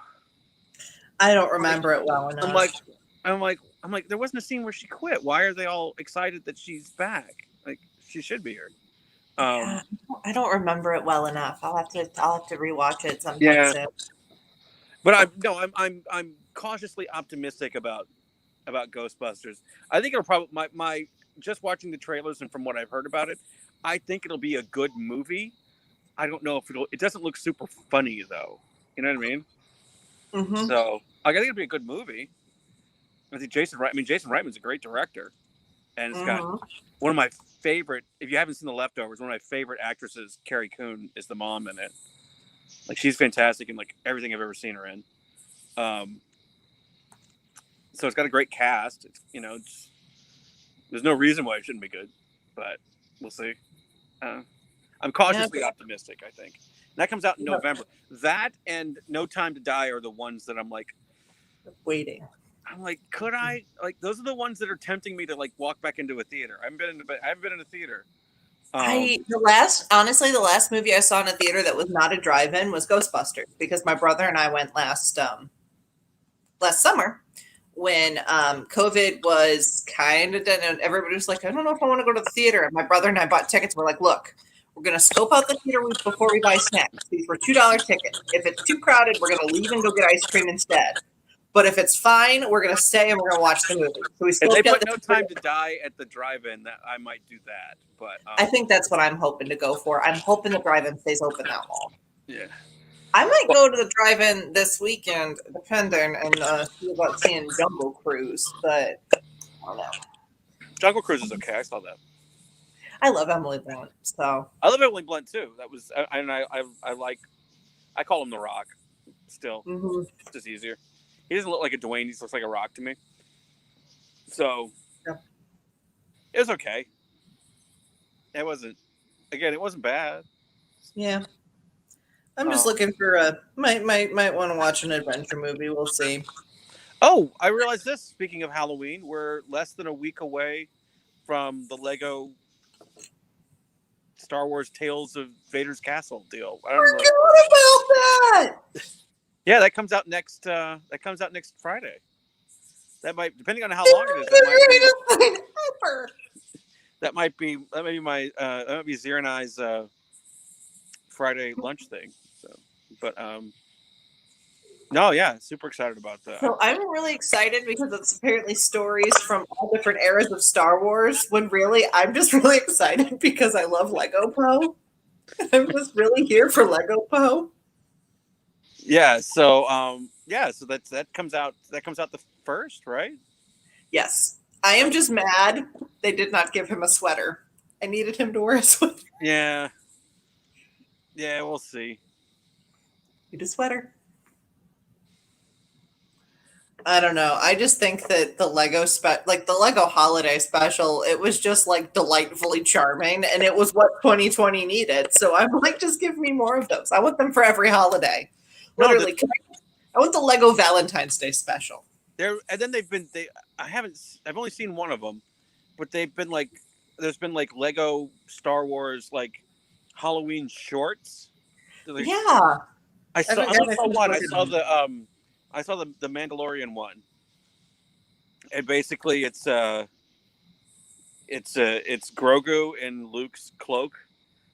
I don't like, remember it well I'm enough. like, I'm like, there wasn't a scene where she quit. Why are they all excited that she's back? Like, she should be here. Yeah, I don't remember it well enough. I'll have to rewatch it sometime Yeah, soon. but I'm cautiously optimistic about Ghostbusters. I think it'll probably my just watching the trailers and from what I've heard about it, I think it'll be a good movie. I don't know if it doesn't look super funny though. You know what I mean? Mhm. So I think it'll be a good movie. I think Jason Reitman's a great director, and it's got Mhm. one of my favorite. If you haven't seen The Leftovers, one of my favorite actresses, Carrie Coon, is the mom in it. Like she's fantastic in like everything I've ever seen her in. Um, so it's got a great cast. There's no reason why it shouldn't be good, but we'll see. Uh, I'm Yeah. cautiously optimistic. I think and that comes out in No, November. That and No Time to Die are the ones that I'm like. waiting. I'm like, could I like? Those are the ones that are tempting me to like walk back into a theater. I haven't been in a theater. The last movie I saw in a theater that was not a drive-in was Ghostbusters because my brother and I went last summer when COVID was kind of done, and everybody was like, I don't know if I want to go to the theater. And my brother and I bought tickets. We're like, look, we're going to scope out the theater before we buy snacks. These were $2 tickets. If it's too crowded, we're going to leave and go get ice cream instead. But if it's fine, we're going to stay and we're going to watch the movie. So we If they scoped out put No Time to Die at the drive-in, that I might do that. But I think that's what I'm hoping to go for. I'm hoping the drive-in stays open that long. yeah. I might go to the drive-in this weekend, depending, and see about seeing Jungle Cruise, but I don't know. Jungle Cruise is okay. I saw that. I love Emily Blunt, so I love Emily Blunt too. That was, I like. I call him The Rock. Still, it's just easier. He doesn't look like a Dwayne. He looks like a Rock to me. So, yeah. It was okay. It wasn't. Again, it wasn't bad. Yeah. I'm just looking for might want to watch an adventure movie. We'll see. Oh, I realized this. Speaking of Halloween, we're less than a week away from the Lego Star Wars Tales of Vader's Castle deal. I don't know. Forgot about that. Yeah, that comes out next. That comes out next Friday. That might, depending on how long it is, that might be Zira and I's Friday lunch thing. So, but no, yeah, super excited about that. So I'm really excited because it's apparently stories from all different eras of Star Wars. When really, I'm just really excited because I love Lego Poe. I'm just really here for Lego Poe. Yeah. So So that comes out. That comes out the first, right? Yes. I am just mad they did not give him a sweater. I needed him to wear a sweater. Yeah. Yeah, we'll see. Need a sweater. I don't know. I just think that the Lego the Lego holiday special, it was just like delightfully charming, and it was what 2020 needed. So I'm like, just give me more of those. I want them for every holiday. Literally, I want the Lego Valentine's Day special. And then I've only seen one of them, but they've been like, there's been like Lego Star Wars like Halloween shorts. Yeah. I saw one. I saw the Mandalorian one, and basically it's Grogu in Luke's cloak.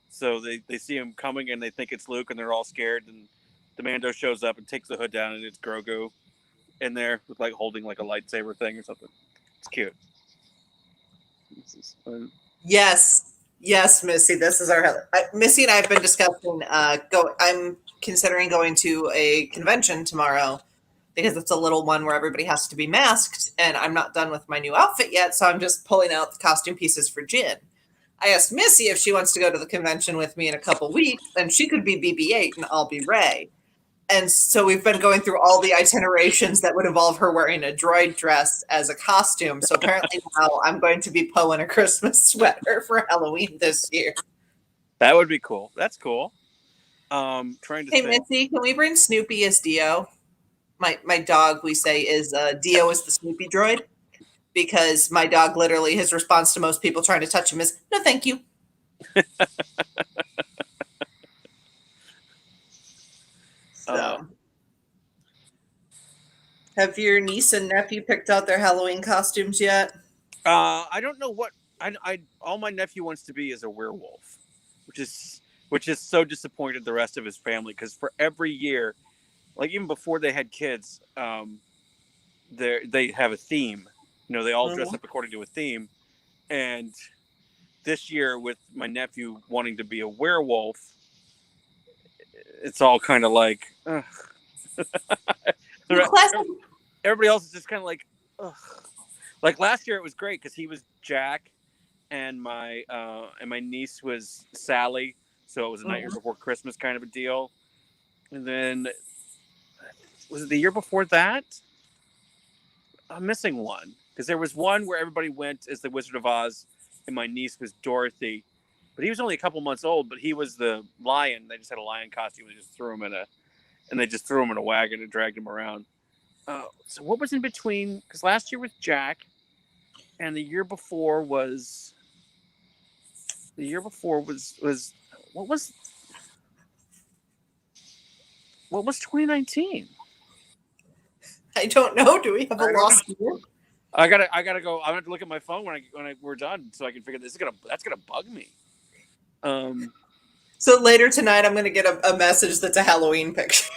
So they see him coming and they think it's Luke and they're all scared, and the Mando shows up and takes the hood down and it's Grogu in there with like holding like a lightsaber thing or something. It's cute. Yes, Missy. This is Missy and I have been discussing. I'm considering going to a convention tomorrow because it's a little one where everybody has to be masked, and I'm not done with my new outfit yet, so I'm just pulling out the costume pieces for Jin. I asked Missy if she wants to go to the convention with me in a couple weeks, and she could be BB-8 and I'll be Rey. And so we've been going through all the itinerations that would involve her wearing a droid dress as a costume. So apparently now I'm going to be Poe in a Christmas sweater for Halloween this year. That would be cool. That's cool. Hey, Missy, can we bring Snoopy as Dio? My dog, we say, is Dio is the Snoopy droid, because my dog literally, his response to most people trying to touch him is, no, thank you. So, have your niece and nephew picked out their Halloween costumes yet? I don't know what all my nephew wants to be is a werewolf, which is so disappointed the rest of his family, because for every year, like even before they had kids, they have a theme. You know, they all dress up according to a theme, and this year with my nephew wanting to be a werewolf, it's all kind of like, everybody else is just kind of like, ugh. Like last year it was great because he was Jack, and my niece was Sally, so it was a Nightmare Before Christmas kind of a deal. And then was it the year before that? I'm missing one, because there was one where everybody went as the Wizard of Oz, and my niece was Dorothy. But he was only a couple months old, but he was the lion. They just had a lion costume. They just threw him in a wagon and dragged him around. So what was in between? Because last year was Jack, and the year before was what was 2019? I don't know. Do we have a lost year? I gotta go. I'm gonna have to look at my phone when we're done, so I can figure that's gonna bug me. So later tonight, I'm going to get a message that's a Halloween picture.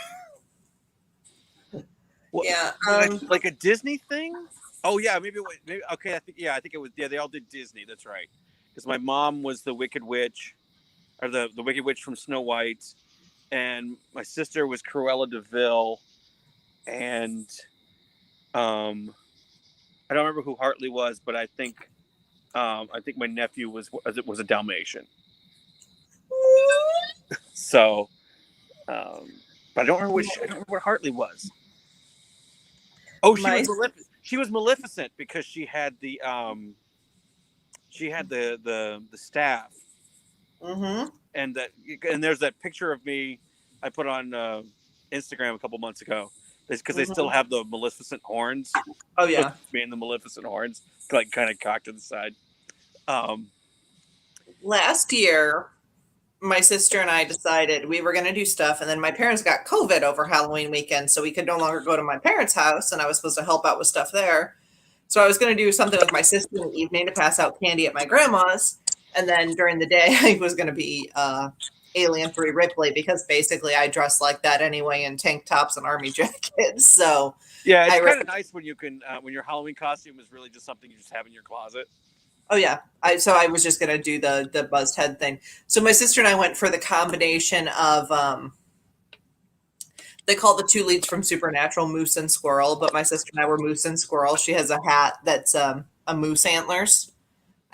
Yeah, like a Disney thing. Oh yeah, maybe okay. I think it was. Yeah, they all did Disney. That's right. Because my mom was the Wicked Witch, or the Wicked Witch from Snow White, and my sister was Cruella de Vil, and I don't remember who Hartley was, but I think my nephew was a Dalmatian. So, but I don't remember what Hartley was. Oh, she was Maleficent because she had the staff. Mm-hmm. And there's that picture of me I put on Instagram a couple months ago. It's because they still have the Maleficent horns. Oh yeah, me and the Maleficent horns, like kind of cocked to the side. Last year, my sister and I decided we were going to do stuff, and then my parents got COVID over Halloween weekend, so we could no longer go to my parents' house, and I was supposed to help out with stuff there. So I was going to do something with my sister in the evening to pass out candy at my grandma's, and then during the day I was going to be Alien 3 Ripley, because basically I dress like that anyway in tank tops and army jackets. So yeah, it's kind of nice when you can when your Halloween costume is really just something you just have in your closet. Oh yeah, I was just gonna do the buzzed head thing. So my sister and I went for the combination of they call the two leads from Supernatural Moose and Squirrel, but my sister and I were Moose and Squirrel. She has a hat that's a moose antlers.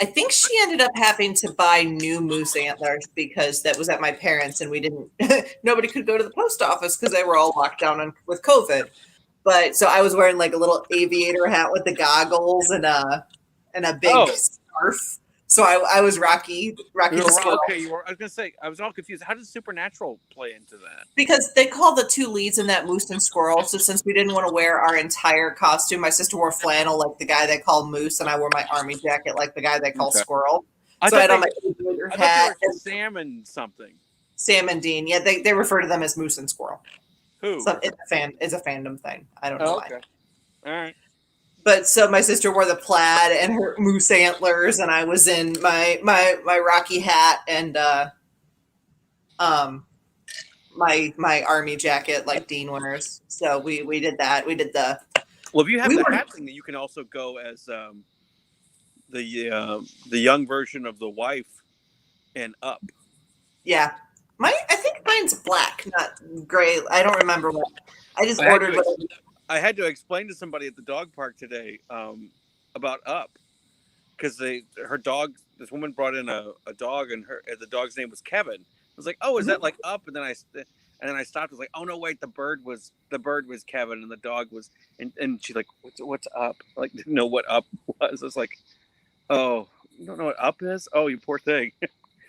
I think she ended up having to buy new moose antlers because that was at my parents' and we didn't. Nobody could go to the post office because they were all locked down with COVID. But so I was wearing like a little aviator hat with the goggles and a big scarf. So I was Rocky the Squirrel. Okay, you were. I was gonna say I was all confused. How does Supernatural play into that? Because they call the two leads in that Moose and Squirrel. So since we didn't want to wear our entire costume, my sister wore flannel like the guy they call Moose, and I wore my army jacket like the guy they call Squirrel. So I had on my aviator hat. Sam and something. Sam and Dean. Yeah, they refer to them as Moose and Squirrel. Who? So it's a fandom thing. I don't know why. All right. But so my sister wore the plaid and her moose antlers, and I was in my Rocky hat and my army jacket like Dean wears. So we did that. We did the. Well, if you have the hat thing, you can also go as the young version of the wife in Up. Yeah, I think mine's black, not gray. I don't remember what. I just ordered. I had to explain to somebody at the dog park today about Up because this woman brought in a dog and the dog's name was Kevin. I was like, oh, is that like Up? And then I stopped. I was like, oh no, wait, the bird was Kevin and the dog was and she's like, what's Up? Like, didn't know what Up was. I was like, oh, you don't know what Up is? Oh, you poor thing.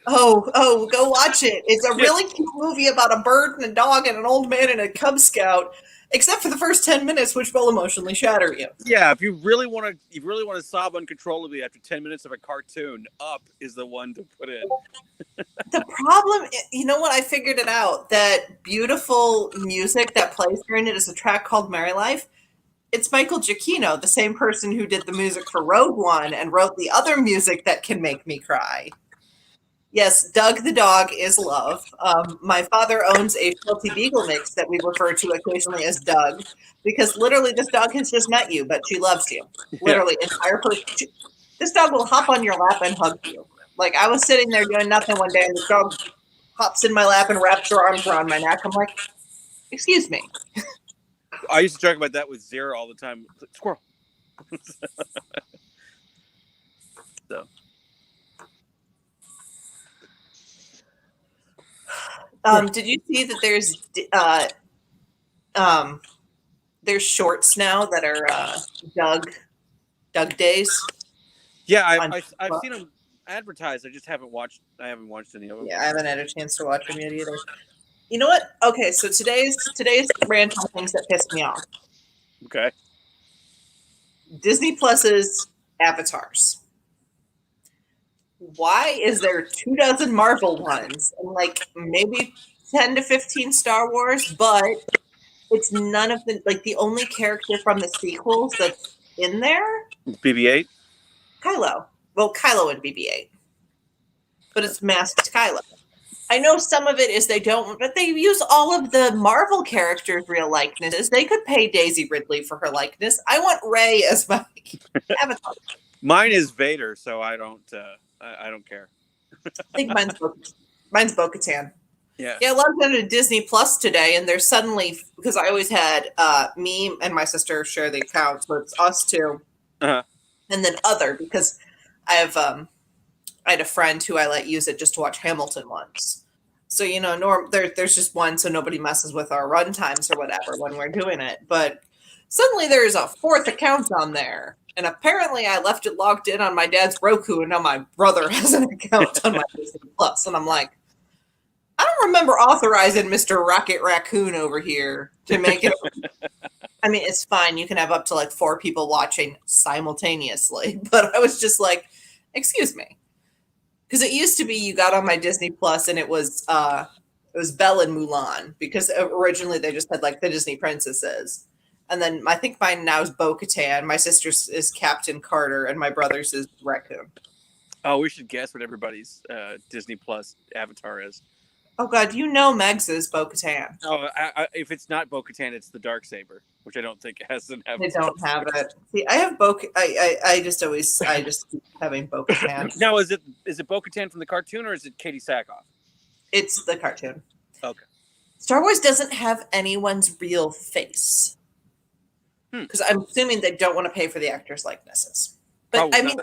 Oh, go watch it. It's a really cute movie about a bird and a dog and an old man and a Cub Scout. Except for the first 10 minutes, which will emotionally shatter you. Yeah, if you really want to sob uncontrollably after 10 minutes of a cartoon, Up is the one to put in. The problem, you know what? I figured it out. That beautiful music that plays during it is a track called Merry Life. It's Michael Giacchino, the same person who did the music for Rogue One and wrote the other music that can make me cry. Yes, Doug the dog is love. My father owns a Sheltie Beagle mix that we refer to occasionally as Doug, because literally this dog has just met you, but she loves you. Literally, entire person. This dog will hop on your lap and hug you. Like, I was sitting there doing nothing one day, and this dog hops in my lap and wraps her arms around my neck. I'm like, excuse me. I used to talk about that with Zara all the time. Squirrel. So. Did you see that there's shorts now that are Doug days? Yeah, I've seen them advertised. I haven't watched any of them. Yeah, I haven't had a chance to watch them yet either. You know what? Okay, so today's random things that pissed me off. Okay. Disney Plus's avatars. Why is there 24 Marvel ones and like maybe 10 to 15 Star Wars, but it's none of the only character from the sequels that's in there. BB-8. Kylo. Well, Kylo and BB-8, but it's masked Kylo. I know some of it is they don't, but they use all of the Marvel characters' real likenesses. They could pay Daisy Ridley for her likeness. I want Rey as my avatar. Mine is Vader, so I don't care. I think mine's Bo-Katan. Yeah. Yeah, I logged into Disney Plus today, and there's suddenly, because I always had me and my sister share the account, so it's us two, Uh-huh. and then other, because I had a friend who I let use it just to watch Hamilton once. So, there's just one, so nobody messes with our run times or whatever when we're doing it. But suddenly there's a fourth account on there. And apparently I left it logged in on my dad's Roku, and now my brother has an account on my Disney Plus. And I'm like, I don't remember authorizing Mr. Rocket Raccoon over here to make it. I mean, it's fine. You can have up to like 4 people watching simultaneously. But I was just like, excuse me. Because it used to be you got on my Disney Plus and it was Belle and Mulan, because originally they just had like the Disney princesses. And then I think mine now is Bo-Katan. My sister's is Captain Carter, and my brother's is Raccoon. Oh, we should guess what everybody's Disney Plus avatar is. Oh God, Meg's is Bo-Katan. Oh, if it's not Bo-Katan, it's the Darksaber, which I don't think has an avatar. They don't have it. See, I have I just keep having Bo-Katan. Now, is it Bo-Katan from the cartoon, or is it Katie Sackhoff? It's the cartoon. Okay. Star Wars doesn't have anyone's real face. Because I'm assuming they don't want to pay for the actors' likenesses. But I mean,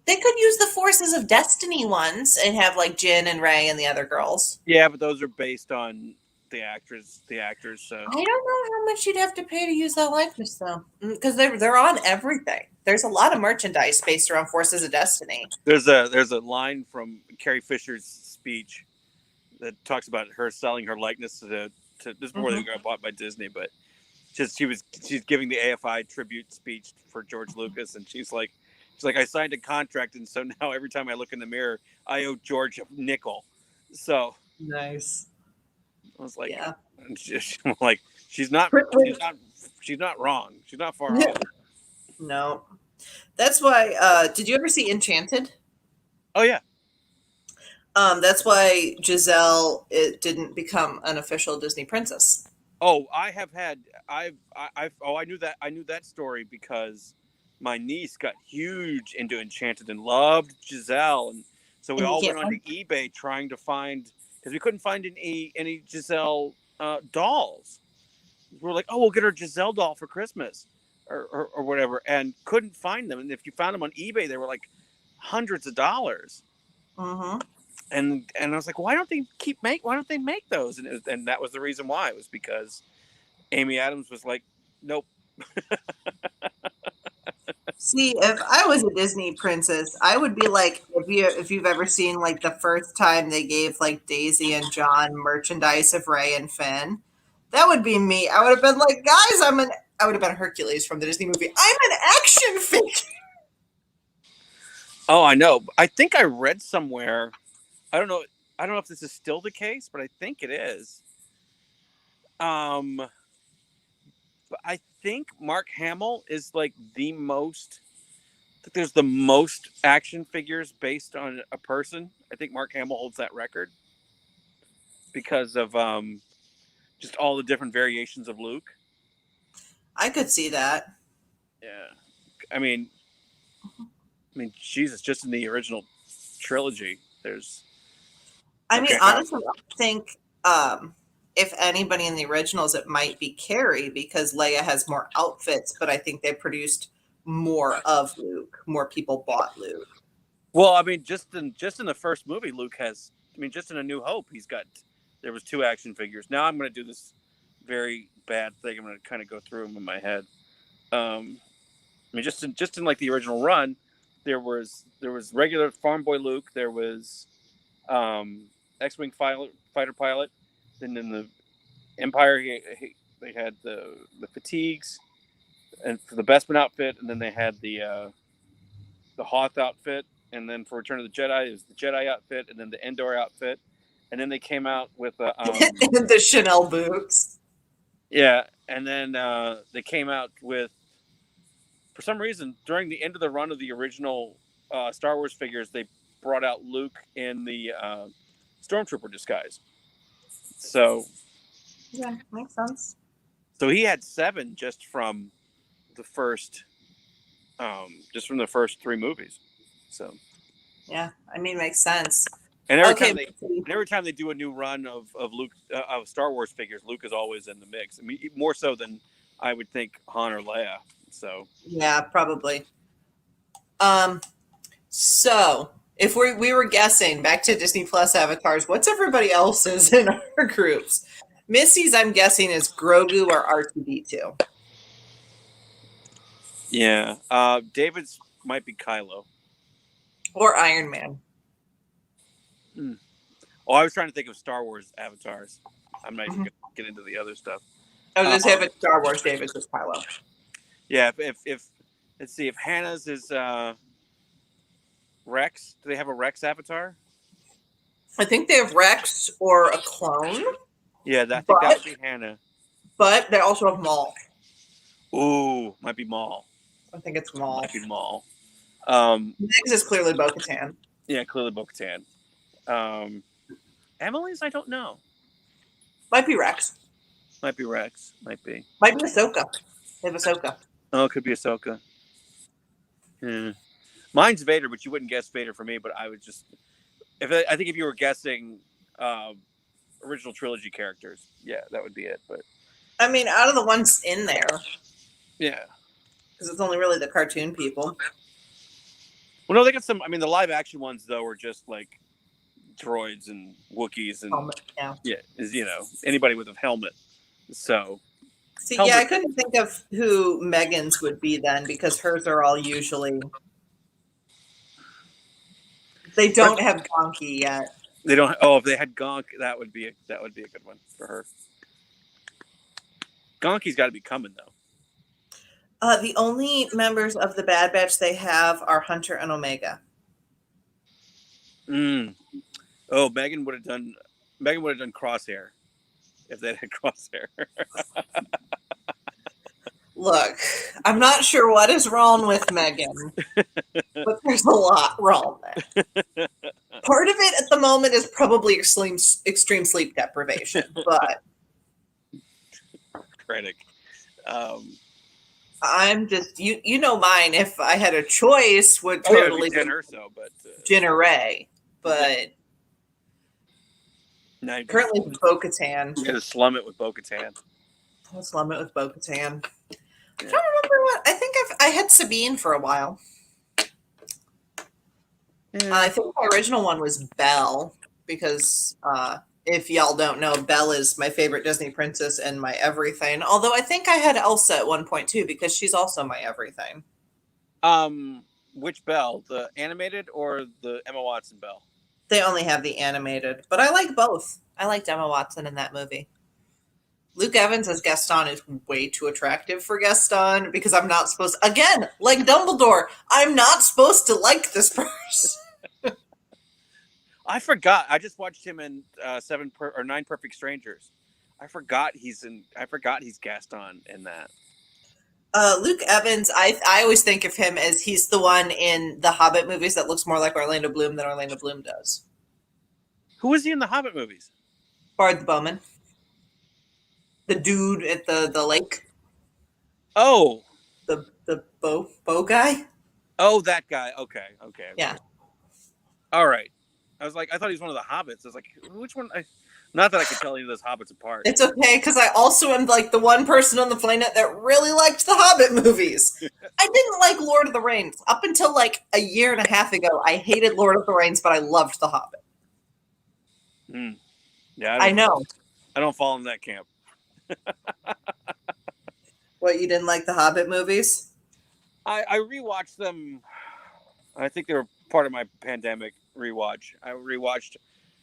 they could use the Forces of Destiny ones and have like Jyn and Rey and the other girls. Yeah, but those are based on the actors. So I don't know how much you'd have to pay to use that likeness though, because they're on everything. There's a lot of merchandise based around Forces of Destiny. There's a line from Carrie Fisher's speech that talks about her selling her likeness to this is before they got bought by Disney, but she's giving the AFI tribute speech for George Lucas, and she's like, I signed a contract, and so now every time I look in the mirror, I owe George a nickel. So nice. I was like, yeah. She's not wrong. She's not far off. No, that's why. Did you ever see Enchanted? Oh yeah. That's why Giselle didn't become an official Disney princess. Oh, I knew that. I knew that story because my niece got huge into Enchanted and loved Giselle, and so we all went onto eBay trying to find, because we couldn't find any Giselle dolls. We were like, oh, we'll get her Giselle doll for Christmas, or whatever, and couldn't find them. And if you found them on eBay, they were like hundreds of dollars. Mm-hmm. And I was like, why don't they make those? And that was the reason why. It was because Amy Adams was like, nope. See, if I was a Disney princess, I would be like, if you've ever seen like the first time they gave like Daisy and John merchandise of Rey and Finn, that would be me. I would have been like, guys, I would have been Hercules from the Disney movie. I'm an action figure. Oh, I know. I think I read somewhere. I don't know if this is still the case, but I think it is. But I think Mark Hamill is like there's the most action figures based on a person. I think Mark Hamill holds that record because of just all the different variations of Luke. I could see that. Yeah. I mean, Jesus, just in the original trilogy, there's... honestly, I think if anybody in the originals, it might be Carrie, because Leia has more outfits, but I think they produced more of Luke. More people bought Luke. Well, I mean, just in the first movie, Luke has... just in A New Hope, there was 2 action figures. Now I'm going to do this very bad thing. I'm going to kind of go through them in my head. Just in like the original run, there was regular farm boy Luke. There was X-wing fighter pilot. Then in the Empire, they had the fatigues, and for the Bespin outfit, and then they had the Hoth outfit, and then for Return of the Jedi, it was the Jedi outfit, and then the Endor outfit, and then they came out with the Chanel boots. Yeah, And then they came out with, for some reason, during the end of the run of the original Star Wars figures, they brought out Luke in the Stormtrooper disguise. So Yeah, makes sense. So he had 7 just from the first 3 movies. So Yeah, I mean, makes sense. and every Okay, time they do a new run of Luke of Star Wars figures, Luke is always in the mix. I mean, more so than I would think Han or Leia. So yeah, probably. So if we were guessing back to Disney Plus avatars, what's everybody else's in our groups? Missy's, I'm guessing, is Grogu or R2D2 yeah, David's might be Kylo. or Iron Man. Oh, I was trying to think of Star Wars avatars. I'm not even going to get into the other stuff. I was just having Star Wars. David's is Kylo. Yeah, if let's see, if Hannah's is Rex. Do they have a Rex avatar? I think they have Rex or a clone. Yeah, I think that would be Hannah. But they also have Maul. Ooh, might be Maul. I think it's Maul. Might be Maul. Next is clearly Bo-Katan. Yeah, clearly Bo-Katan. Emily's, I don't know. Might be Rex. Might be Rex. Might be. Might be Ahsoka. They have Ahsoka. Oh, it could be Ahsoka. Yeah. Mine's Vader, but you wouldn't guess Vader for me. But I would just, I think if you were guessing original trilogy characters, yeah, that would be it. But I mean, out of the ones in there, yeah, because it's only really the cartoon people. Well, no, they got some. I mean, the live action ones though were just like droids and Wookiees and Helmet, yeah, is anybody with a helmet. So. See, yeah, I couldn't think of who Megan's would be then because hers are all usually. They don't have Gonki yet. They don't. Oh, if they had Gonk, that would be a good one for her. Gonki's got to be coming though. The only members of the Bad Batch they have are Hunter and Omega. Oh, Megan would have done Crosshair if they had Crosshair. Look, I'm not sure what is wrong with Megan, but there's a lot wrong there. Part of it at the moment is probably extreme sleep deprivation, but critic. I'm just you know mine. If I had a choice, would totally be Jen Erso, but Jenna Ray, but currently Bo-Katan. You got to slum it with Bo-Katan. I'll slum it with Bo-Katan. I don't remember what I think. I had Sabine for a while. Yeah. I think my original one was Belle because if y'all don't know, Belle is my favorite Disney princess and my everything. Although I think I had Elsa at one point too because she's also my everything. Which Belle? The animated or the Emma Watson Belle? They only have the animated, but I like both. I liked Emma Watson in that movie. Luke Evans as Gaston is way too attractive for Gaston because I'm not supposed to, again, like Dumbledore, I'm not supposed to like this person. I forgot. I just watched him in 9 Perfect Strangers. I forgot he's Gaston in that. Luke Evans, I always think of him as he's the one in the Hobbit movies that looks more like Orlando Bloom than Orlando Bloom does. Who is he in the Hobbit movies? Bard the Bowman. The dude at the lake. Oh. The bow guy? Oh, that guy. Okay. Yeah. All right. I was like, I thought he was one of the hobbits. I was like, which one? Not that I could tell any of those hobbits apart. It's okay, because I also am like the one person on the planet that really liked the Hobbit movies. I didn't like Lord of the Rings. Up until like a year and a half ago, I hated Lord of the Rings, but I loved the Hobbit. Yeah, I know. I don't fall in that camp. What, you didn't like the Hobbit movies? I rewatched them. I think they were part of my pandemic rewatch. I rewatched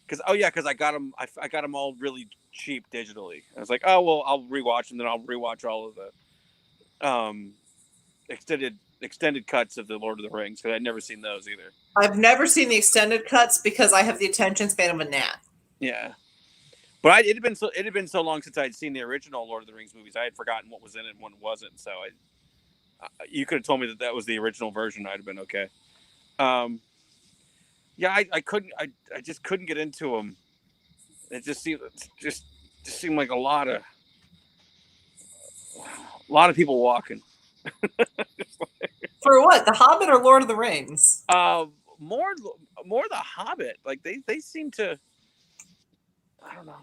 because I got them. I got them all really cheap digitally. I was like, oh well, I'll rewatch them. Then I'll rewatch all of the extended cuts of the Lord of the Rings because I'd never seen those either. I've never seen the extended cuts because I have the attention span of a gnat. Yeah. But it had been so long since I had seen the original Lord of the Rings movies. I had forgotten what was in it and what wasn't. So you could have told me that was the original version. I'd have been okay. Yeah, I couldn't. I just couldn't get into them. It just seemed like a lot of people walking. For what? The Hobbit or Lord of the Rings? More the Hobbit. Like they seem to. I don't know.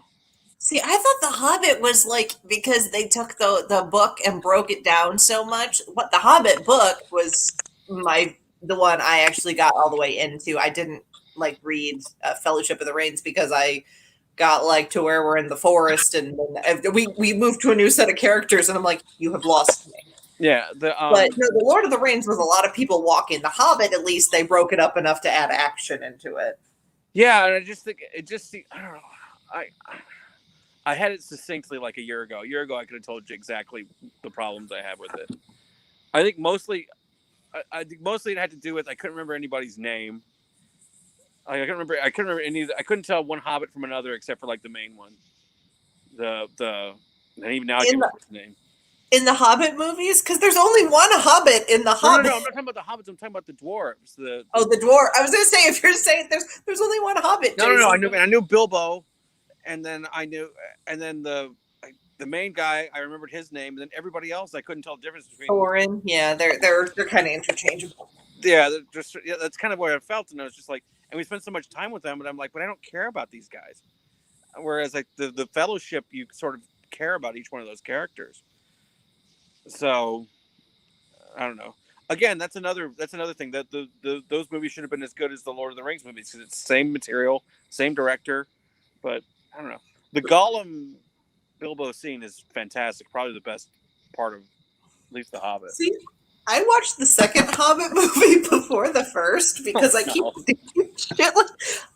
See, I thought The Hobbit was like because they took the book and broke it down so much. What the Hobbit book was the one I actually got all the way into. I didn't like read Fellowship of the Rings because I got like to where we're in the forest and then we moved to a new set of characters and I'm like, you have lost me. Yeah, But no, the Lord of the Rings was a lot of people walking. The Hobbit, at least they broke it up enough to add action into it. Yeah, and I just think it just I don't know. I had it succinctly like a year ago. A year ago, I could have told you exactly the problems I had with it. I think mostly it had to do with I couldn't remember anybody's name. I couldn't remember any. I couldn't tell one Hobbit from another except for like the main one. And even now I can't remember his name. In the Hobbit movies, because there's only one Hobbit in the Hobbit. No, I'm not talking about the Hobbits. I'm talking about the dwarves. The dwarf. I was going to say if you're saying there's only one Hobbit. No. I knew Bilbo, and then the main guy. I remembered his name, and then everybody else I couldn't tell the difference between. Thorin. Yeah, they're kind of interchangeable. Yeah, that's kind of what I felt, and I was just like, and we spent so much time with them, and I'm like, but I don't care about these guys. Whereas like the Fellowship, you sort of care about each one of those characters. So I don't know. Again, that's another thing that those movies should have been as good as the Lord of the Rings movies because it's the same material, same director, but I don't know. The Gollum Bilbo scene is fantastic. Probably the best part of at least The Hobbit. See, I watched the second Hobbit movie before the first because I keep thinking shit.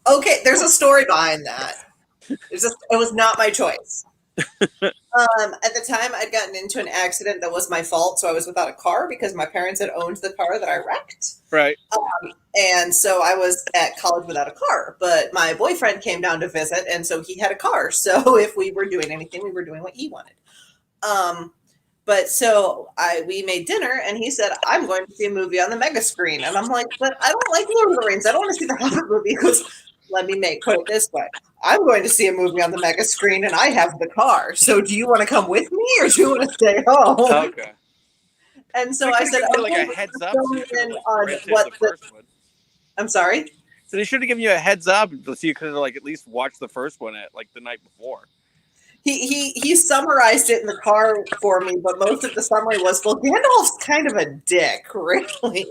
Okay, there's a story behind that. It was not my choice. At the time, I'd gotten into an accident that was my fault, so I was without a car because my parents had owned the car that I wrecked. Right. And so I was at college without a car, but my boyfriend came down to visit, and so he had a car. So if we were doing anything, we were doing what he wanted. But so we made dinner, and he said, "I'm going to see a movie on the mega screen," and I'm like, "But I don't like Lord of the Rings. I don't want to see the Hobbit movie." He goes, "Let me put it this way. I'm going to see a movie on the mega screen and I have the car. So do you want to come with me or do you want to stay home?" Okay. And so I said, like a heads up. I'm sorry? So they should have given you a heads up so you could have like at least watched the first one at like the night before. He summarized it in the car for me, but most of the summary was, well, Gandalf's kind of a dick, really.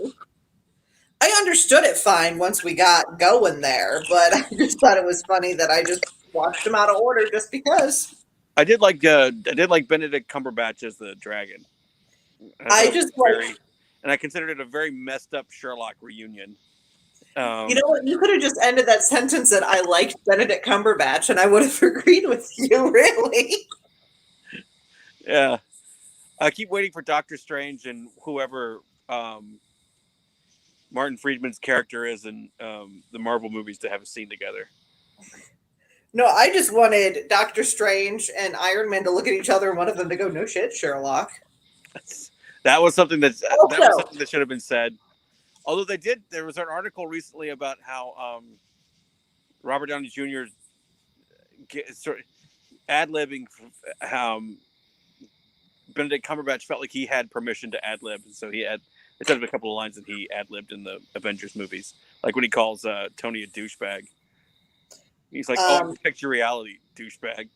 I understood it fine once we got going there, but I just thought it was funny that I just watched him out of order just because. I did like Benedict Cumberbatch as the dragon. And I considered it a very messed up Sherlock reunion. You know what? You could have just ended that sentence that I liked Benedict Cumberbatch, and I would have agreed with you. Really? Yeah, I keep waiting for Doctor Strange and whoever. Martin Friedman's character is in the Marvel movies to have a scene together. No, I just wanted Doctor Strange and Iron Man to look at each other and one of them to go, "No shit, Sherlock." That was something that should have been said. Although there was an article recently about how Robert Downey Jr. ad-libbing Benedict Cumberbatch felt like he had permission to ad-lib, and so he had. Instead of a couple of lines that he ad-libbed in the Avengers movies. Like when he calls Tony a douchebag. He's like, protect your reality, douchebag.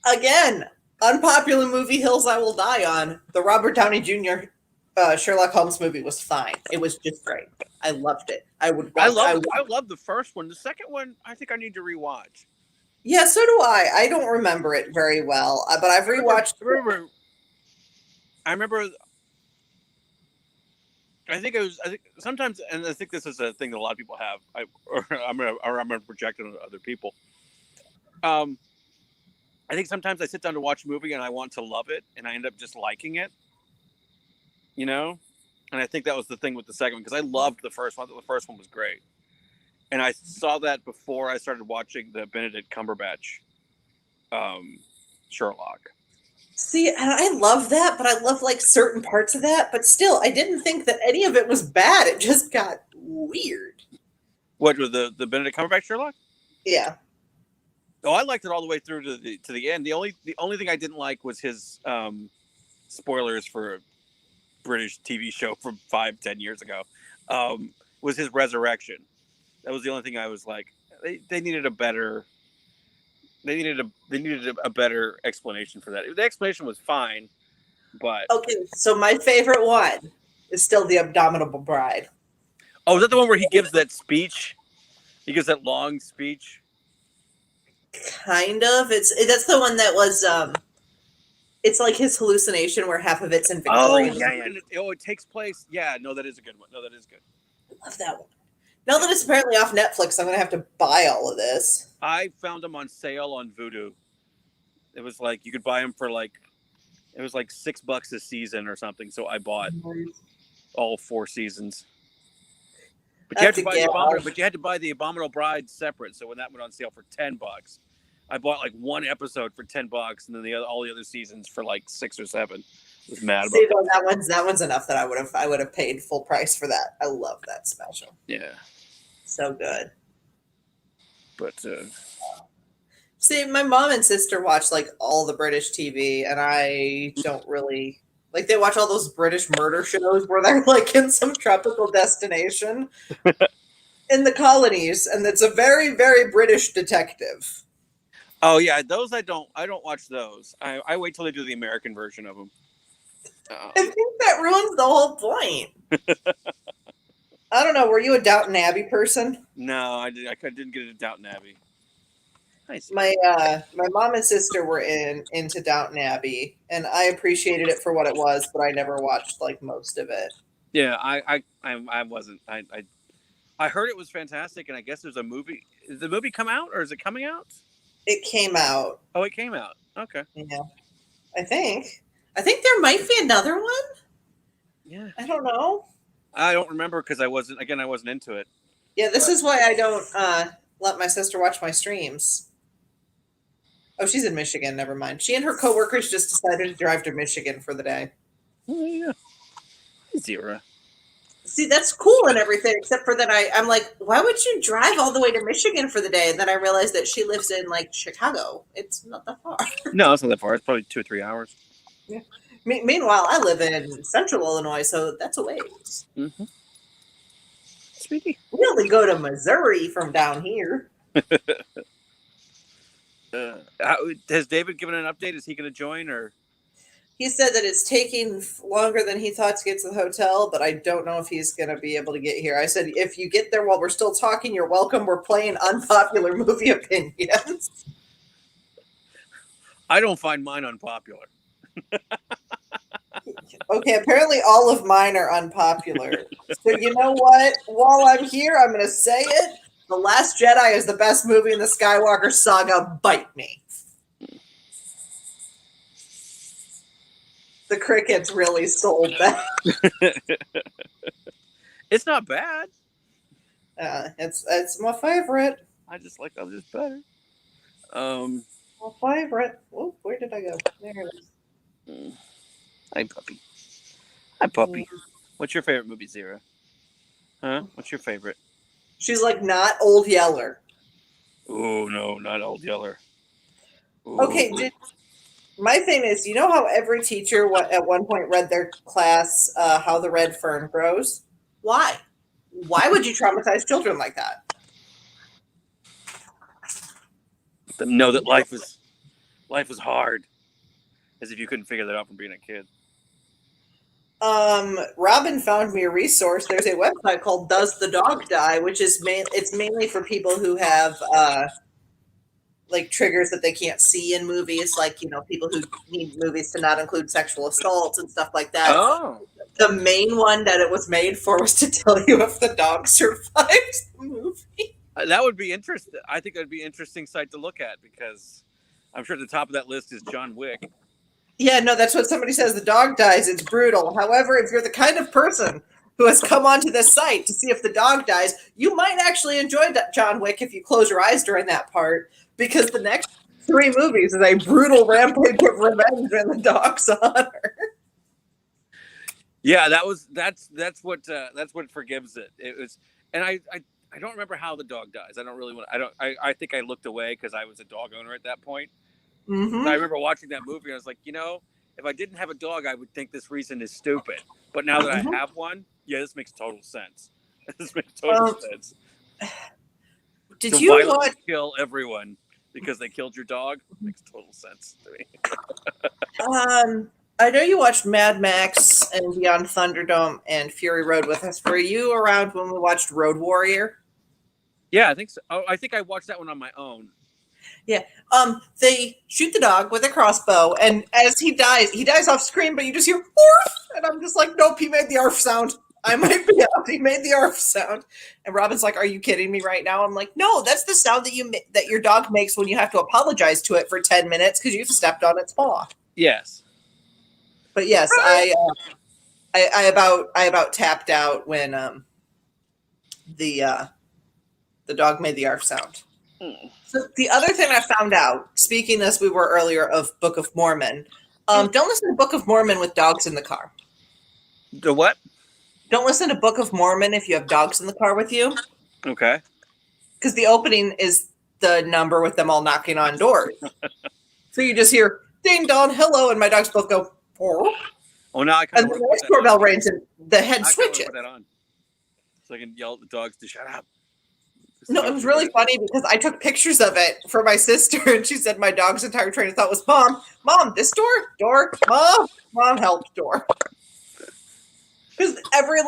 Again, unpopular movie, Hills I Will Die On. The Robert Downey Jr. Sherlock Holmes movie was fine. It was just great. I loved it. I love the first one. The second one, I think I need to rewatch. Yeah, so do I. I don't remember it very well, but I've rewatched. I remember. I think sometimes, and I think this is a thing that a lot of people have. I'm gonna project it on other people. I think sometimes I sit down to watch a movie and I want to love it, and I end up just liking it. You know, and I think that was the thing with the second one because I loved the first one. The first one was great, And I saw that before I started watching the Benedict Cumberbatch Sherlock. See, and I love that, but I love like certain parts of that. But still, I didn't think that any of it was bad. It just got weird. What was the Benedict Cumberbatch Sherlock? Yeah. Oh, I liked it all the way through to the end. The only thing I didn't like was his spoilers for a British TV show from 5-10 years ago. Was his resurrection. That was the only thing I was like, they needed a better. They needed a better explanation for that. The explanation was fine, but Okay, so my favorite one is still the Abominable Bride. oh, is that the one where he gives that speech? He gives that long speech. Kind of. That's the one that was it's like his hallucination where half of it's in Victorian. Oh yeah. Oh, it takes place. Yeah, no, that is a good one. No, that is good. I love that one. Now that it's apparently off Netflix, I'm gonna have to buy all of this. I found them on sale on Vudu. It was like you could buy them for like it was like $6 a season or something. So I bought all 4 seasons. But you had to buy the Abominable Bride separate. So when that went on sale for $10, I bought like one episode for $10, and then all the other seasons for like 6 or 7. I was mad about that one's enough that I would have paid full price for that. I love that special. Yeah, so good. But see, my mom and sister watch like all the British TV, and I don't really like. They watch all those British murder shows where they're like in some tropical destination in the colonies, and it's a very, very British detective. Oh yeah, those I don't watch those. I wait till they do the American version of them. I think that ruins the whole point. I don't know. Were you a Downton Abbey person? No, I didn't get into Downton Abbey. Nice. My mom and sister were into Downton Abbey, and I appreciated it for what it was, but I never watched like most of it. Yeah, I wasn't. I heard it was fantastic, and I guess there's a movie. Is the movie come out, or is it coming out? It came out. Oh, it came out. Okay. Yeah, I think there might be another one. Yeah. I don't know. I don't remember because I wasn't into it. Yeah, this is why I don't let my sister watch my streams. Oh, she's in Michigan. Never mind. She and her coworkers just decided to drive to Michigan for the day. Oh, yeah. Zero. See, that's cool and everything, except for that I'm like, why would you drive all the way to Michigan for the day? And then I realized that she lives in like Chicago. It's not that far. No, it's not that far. It's probably 2 or 3 hours. Yeah. Meanwhile, I live in central Illinois, so that's a ways. Mm-hmm. Sweetie. We only go to Missouri from down here. Has David given an update? Is he going to join, or? He said that it's taking longer than he thought to get to the hotel, but I don't know if he's going to be able to get here. I said, if you get there while we're still talking, you're welcome. We're playing unpopular movie opinions. I don't find mine unpopular. Okay, apparently all of mine are unpopular. So you know what? While I'm here, I'm going to say it. The Last Jedi is the best movie in the Skywalker saga. Bite me. The crickets really sold that. It's not bad. It's my favorite. I just like others better. My favorite. Oh, where did I go? There it is. Hi, puppy. Hi, puppy. What's your favorite movie, Zira? Huh? What's your favorite? She's like, not Old Yeller. Oh, no, not Old Yeller. Ooh. Okay, my thing is, you know how every teacher at one point read their class How the Red Fern Grows? Why? Why would you traumatize children like that? Let them know that life was hard. As if you couldn't figure that out from being a kid. Robin found me a resource. There's a website called Does the Dog Die, which is it's mainly for people who have like triggers that they can't see in movies, like, you know, people who need movies to not include sexual assaults and stuff like that. Oh. The main one that it was made for was to tell you if the dog survives the movie. That would be interesting. I think that would be an interesting site to look at, because I'm sure at the top of that list is John Wick. Yeah, no, that's what somebody says. The dog dies. It's brutal. However, if you're the kind of person who has come onto this site to see if the dog dies, you might actually enjoy John Wick if you close your eyes during that part, because the next 3 movies is a brutal rampage of revenge in the dog's honor. Yeah, that's what forgives it. It was, and I don't remember how the dog dies. I don't really want. I think I looked away because I was a dog owner at that point. Mm-hmm. I remember watching that movie. And I was like, if I didn't have a dog, I would think this reason is stupid. But now that I have one, yeah, this makes total sense. This makes total sense. Did to you violently kill everyone because they killed your dog makes total sense to me. I know you watched Mad Max and Beyond Thunderdome and Fury Road with us. Were you around when we watched Road Warrior? Yeah, I think so. Oh, I think I watched that one on my own. Yeah. They shoot the dog with a crossbow, and as he dies off screen, but you just hear "Orf!" And I'm just like, nope, he made the "Arf" sound. I might be out. He made the "Arf" sound. And Robin's like, are you kidding me right now? I'm like, no, that's the sound that your dog makes when you have to apologize to it for 10 minutes because you've stepped on its paw. Yes. But yes, I about tapped out when the dog made the "Arf" sound. So the other thing I found out, speaking as we were earlier of Book of Mormon, don't listen to Book of Mormon with dogs in the car. The what? Don't listen to Book of Mormon if you have dogs in the car with you. Okay. Because the opening is the number with them all knocking on doors. So you just hear ding dong, hello, and my dogs both go, oh. Oh, now I kind of. And the next doorbell rings and the head switches. Put that on, so I can yell at the dogs to shut up. No, it was really funny because I took pictures of it for my sister, and she said my dog's entire train of thought was, Mom, this door, Mom, help, door. Because every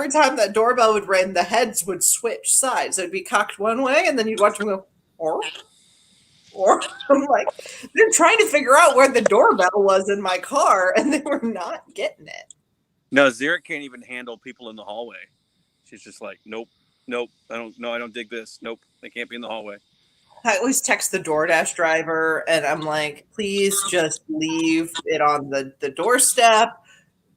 time that doorbell would ring, the heads would switch sides. It would be cocked one way, and then you'd watch them go, or I'm like, they're trying to figure out where the doorbell was in my car, and they were not getting it. No, Zira can't even handle people in the hallway. She's just like, nope, I don't dig this. Nope, they can't be in the hallway. I always text the DoorDash driver, and I'm like, please just leave it on the doorstep.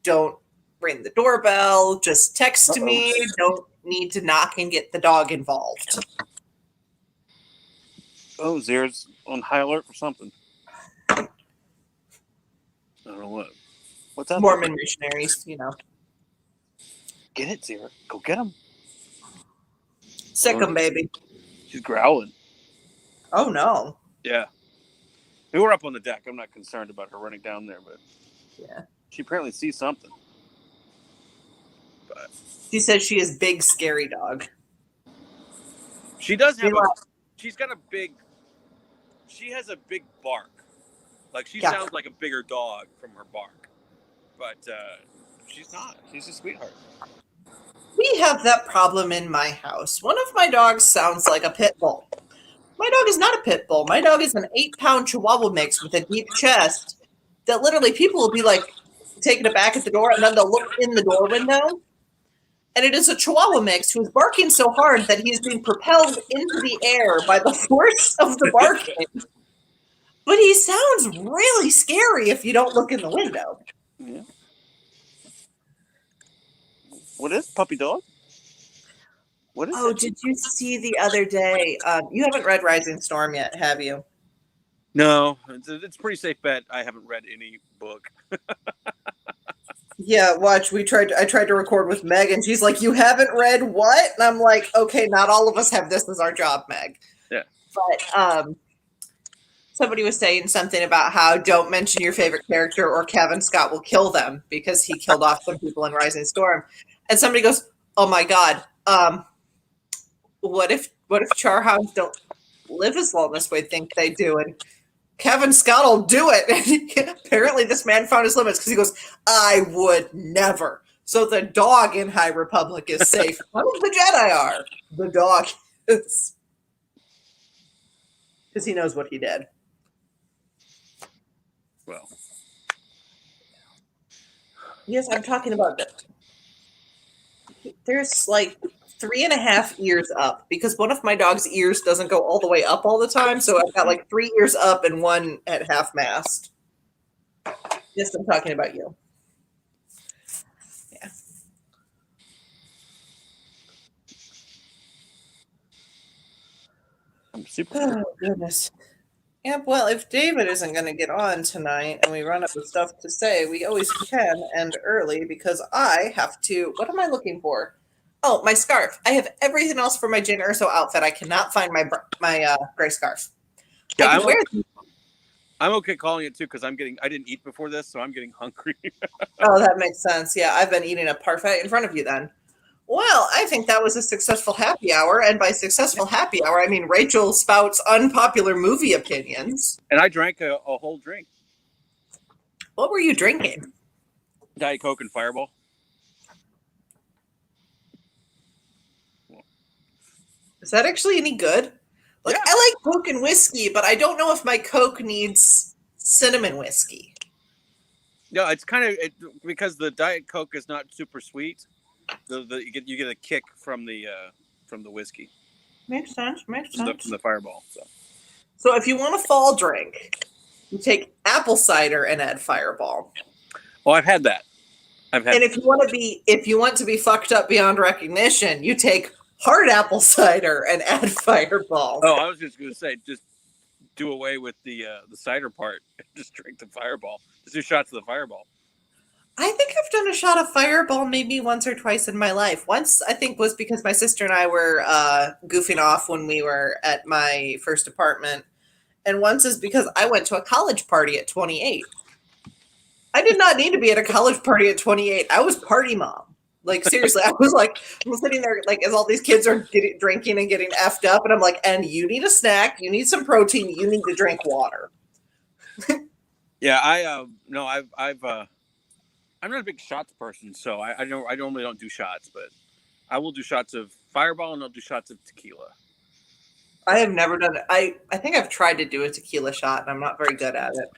Don't ring the doorbell. Just text me. Don't need to knock and get the dog involved. Oh, Zira's on high alert for something. I don't know what. What's that? Mormon missionaries, Get it, Zira. Go get them. Sick 'em, baby. She's growling. Oh, no. Yeah. We were up on the deck. I'm not concerned about her running down there, but yeah, she apparently sees something. But she says she is big, scary dog. She does have she's got a big, she has a big bark. Like, she sounds like a bigger dog from her bark. But she's not. She's a sweetheart. We have that problem in my house. One of my dogs sounds like a pit bull. My dog is not a pit bull. My dog is an 8-pound Chihuahua mix with a deep chest that literally people will be like taking it back at the door, and then they'll look in the door window. And it is a Chihuahua mix who is barking so hard that he is being propelled into the air by the force of the barking. But he sounds really scary if you don't look in the window. Yeah. What is puppy dog? What is it? Did you see the other day? You haven't read Rising Storm yet, have you? No, it's a pretty safe bet. I haven't read any book. Yeah, watch. I tried to record with Meg, and she's like, "You haven't read what?" And I'm like, "Okay, not all of us have this as our job, Meg." Yeah. But somebody was saying something about how don't mention your favorite character, or Kevin Scott will kill them because he killed off some people in Rising Storm. And somebody goes, "Oh my God, what if Charhounds don't live as long as we think they do?" And Kevin Scott will do it. And apparently this man found his limits because he goes, "I would never." So the dog in High Republic is safe. None of the Jedi are. The dog is. Because he knows what he did. Well. Yes, I'm talking about that. There's like 3.5 ears up because one of my dog's ears doesn't go all the way up all the time. So I've got like 3 ears up and one at half mast. Yes, I'm talking about you. Yeah. I'm super. Oh, goodness. Yep, well, if David isn't going to get on tonight and we run up with stuff to say, we always can end early because I have to. What am I looking for? Oh, my scarf. I have everything else for my Jane Urso outfit. I cannot find my gray scarf. Yeah, I could wear. I'm okay calling it too because I didn't eat before this, so I'm getting hungry. Oh, that makes sense. Yeah, I've been eating a parfait in front of you then. Well, I think that was a successful happy hour. And by successful happy hour, I mean Rachel spouts unpopular movie opinions. And I drank a whole drink. What were you drinking? Diet Coke and Fireball. Is that actually any good? Like, Yeah. I like Coke and whiskey, but I don't know if my Coke needs cinnamon whiskey. No, it's kind of because the Diet Coke is not super sweet. You get a kick from the whiskey. Makes sense. Makes sense. From the Fireball. So if you want a fall drink, you take apple cider and add Fireball. Oh, I've had that. And if you want to be fucked up beyond recognition, you take hard apple cider and add Fireball. Oh, I was just going to say, just do away with the cider part. Just drink the Fireball. Just do shots of the Fireball. I think I've done a shot of Fireball maybe once or twice in my life. Once, I think, was because my sister and I were goofing off when we were at my first apartment. And once is because I went to a college party at 28. I did not need to be at a college party at 28. I was party mom. Like, seriously, I'm sitting there, like, as all these kids are drinking and getting effed up. And I'm like, and you need a snack. You need some protein. You need to drink water. Yeah, I'm not a big shots person, so I normally don't do shots, but I will do shots of Fireball and I'll do shots of tequila. I have never done it. I think I've tried to do a tequila shot, and I'm not very good at it.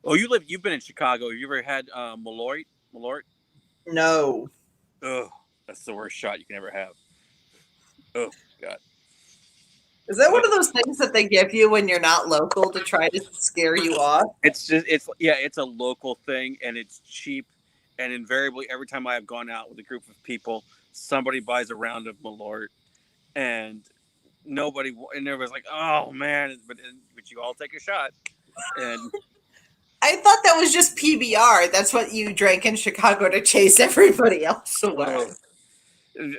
Oh, you've been in Chicago. Have you ever had Malort? No. Ugh, that's the worst shot you can ever have. Oh God. Is that one of those things that they give you when you're not local to try to scare you off? It's a local thing, and it's cheap. And invariably, every time I have gone out with a group of people, somebody buys a round of Malort, and everybody's like, "Oh man!" But you all take a shot. And I thought that was just PBR. That's what you drank in Chicago to chase everybody else away.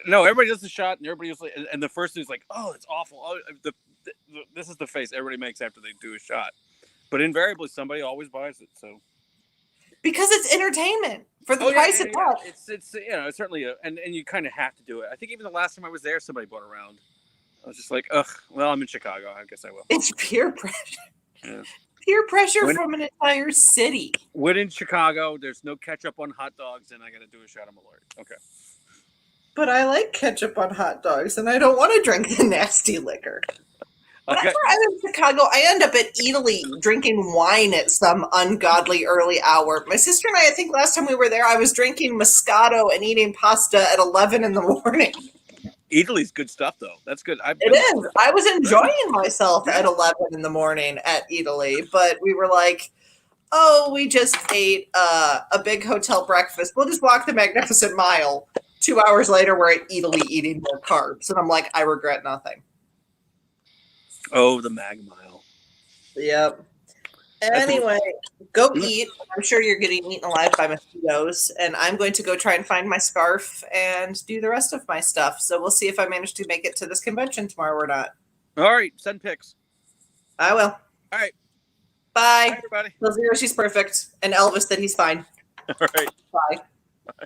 No, everybody does the shot, and everybody was like, and the first thing's like, "Oh, it's awful." Oh, this is the face everybody makes after they do a shot. But invariably, somebody always buys it. So. Because it's entertainment for the price of that. It's it's certainly and you kind of have to do it. I think even the last time I was there, somebody bought a round. I was just like, ugh. Well, I'm in Chicago. I guess I will. It's peer pressure. Yeah. Peer pressure from an entire city. When in Chicago, there's no ketchup on hot dogs, and I got to do a shot of Malort. Okay. But I like ketchup on hot dogs, and I don't want to drink the nasty liquor. Whenever I'm in Chicago, I end up at Italy drinking wine at some ungodly early hour. My sister and I think last time we were there, I was drinking Moscato and eating pasta at 11 in the morning. Italy's good stuff, though. That's good. It is. I was enjoying myself at 11 in the morning at Italy, but we were like, oh, we just ate a big hotel breakfast. We'll just walk the Magnificent Mile. 2 hours later, we're at Italy eating more carbs. And I'm like, I regret nothing. Oh, the Mag Mile. Yep. Anyway, go eat. I'm sure you're getting eaten alive by mosquitoes, and I'm going to go try and find my scarf and do the rest of my stuff. So we'll see if I manage to make it to this convention tomorrow or not. All right, send pics. I will. All right. Bye. Bye, everybody. Tell Zero she's perfect, and Elvis that he's fine. All right. Bye. Bye.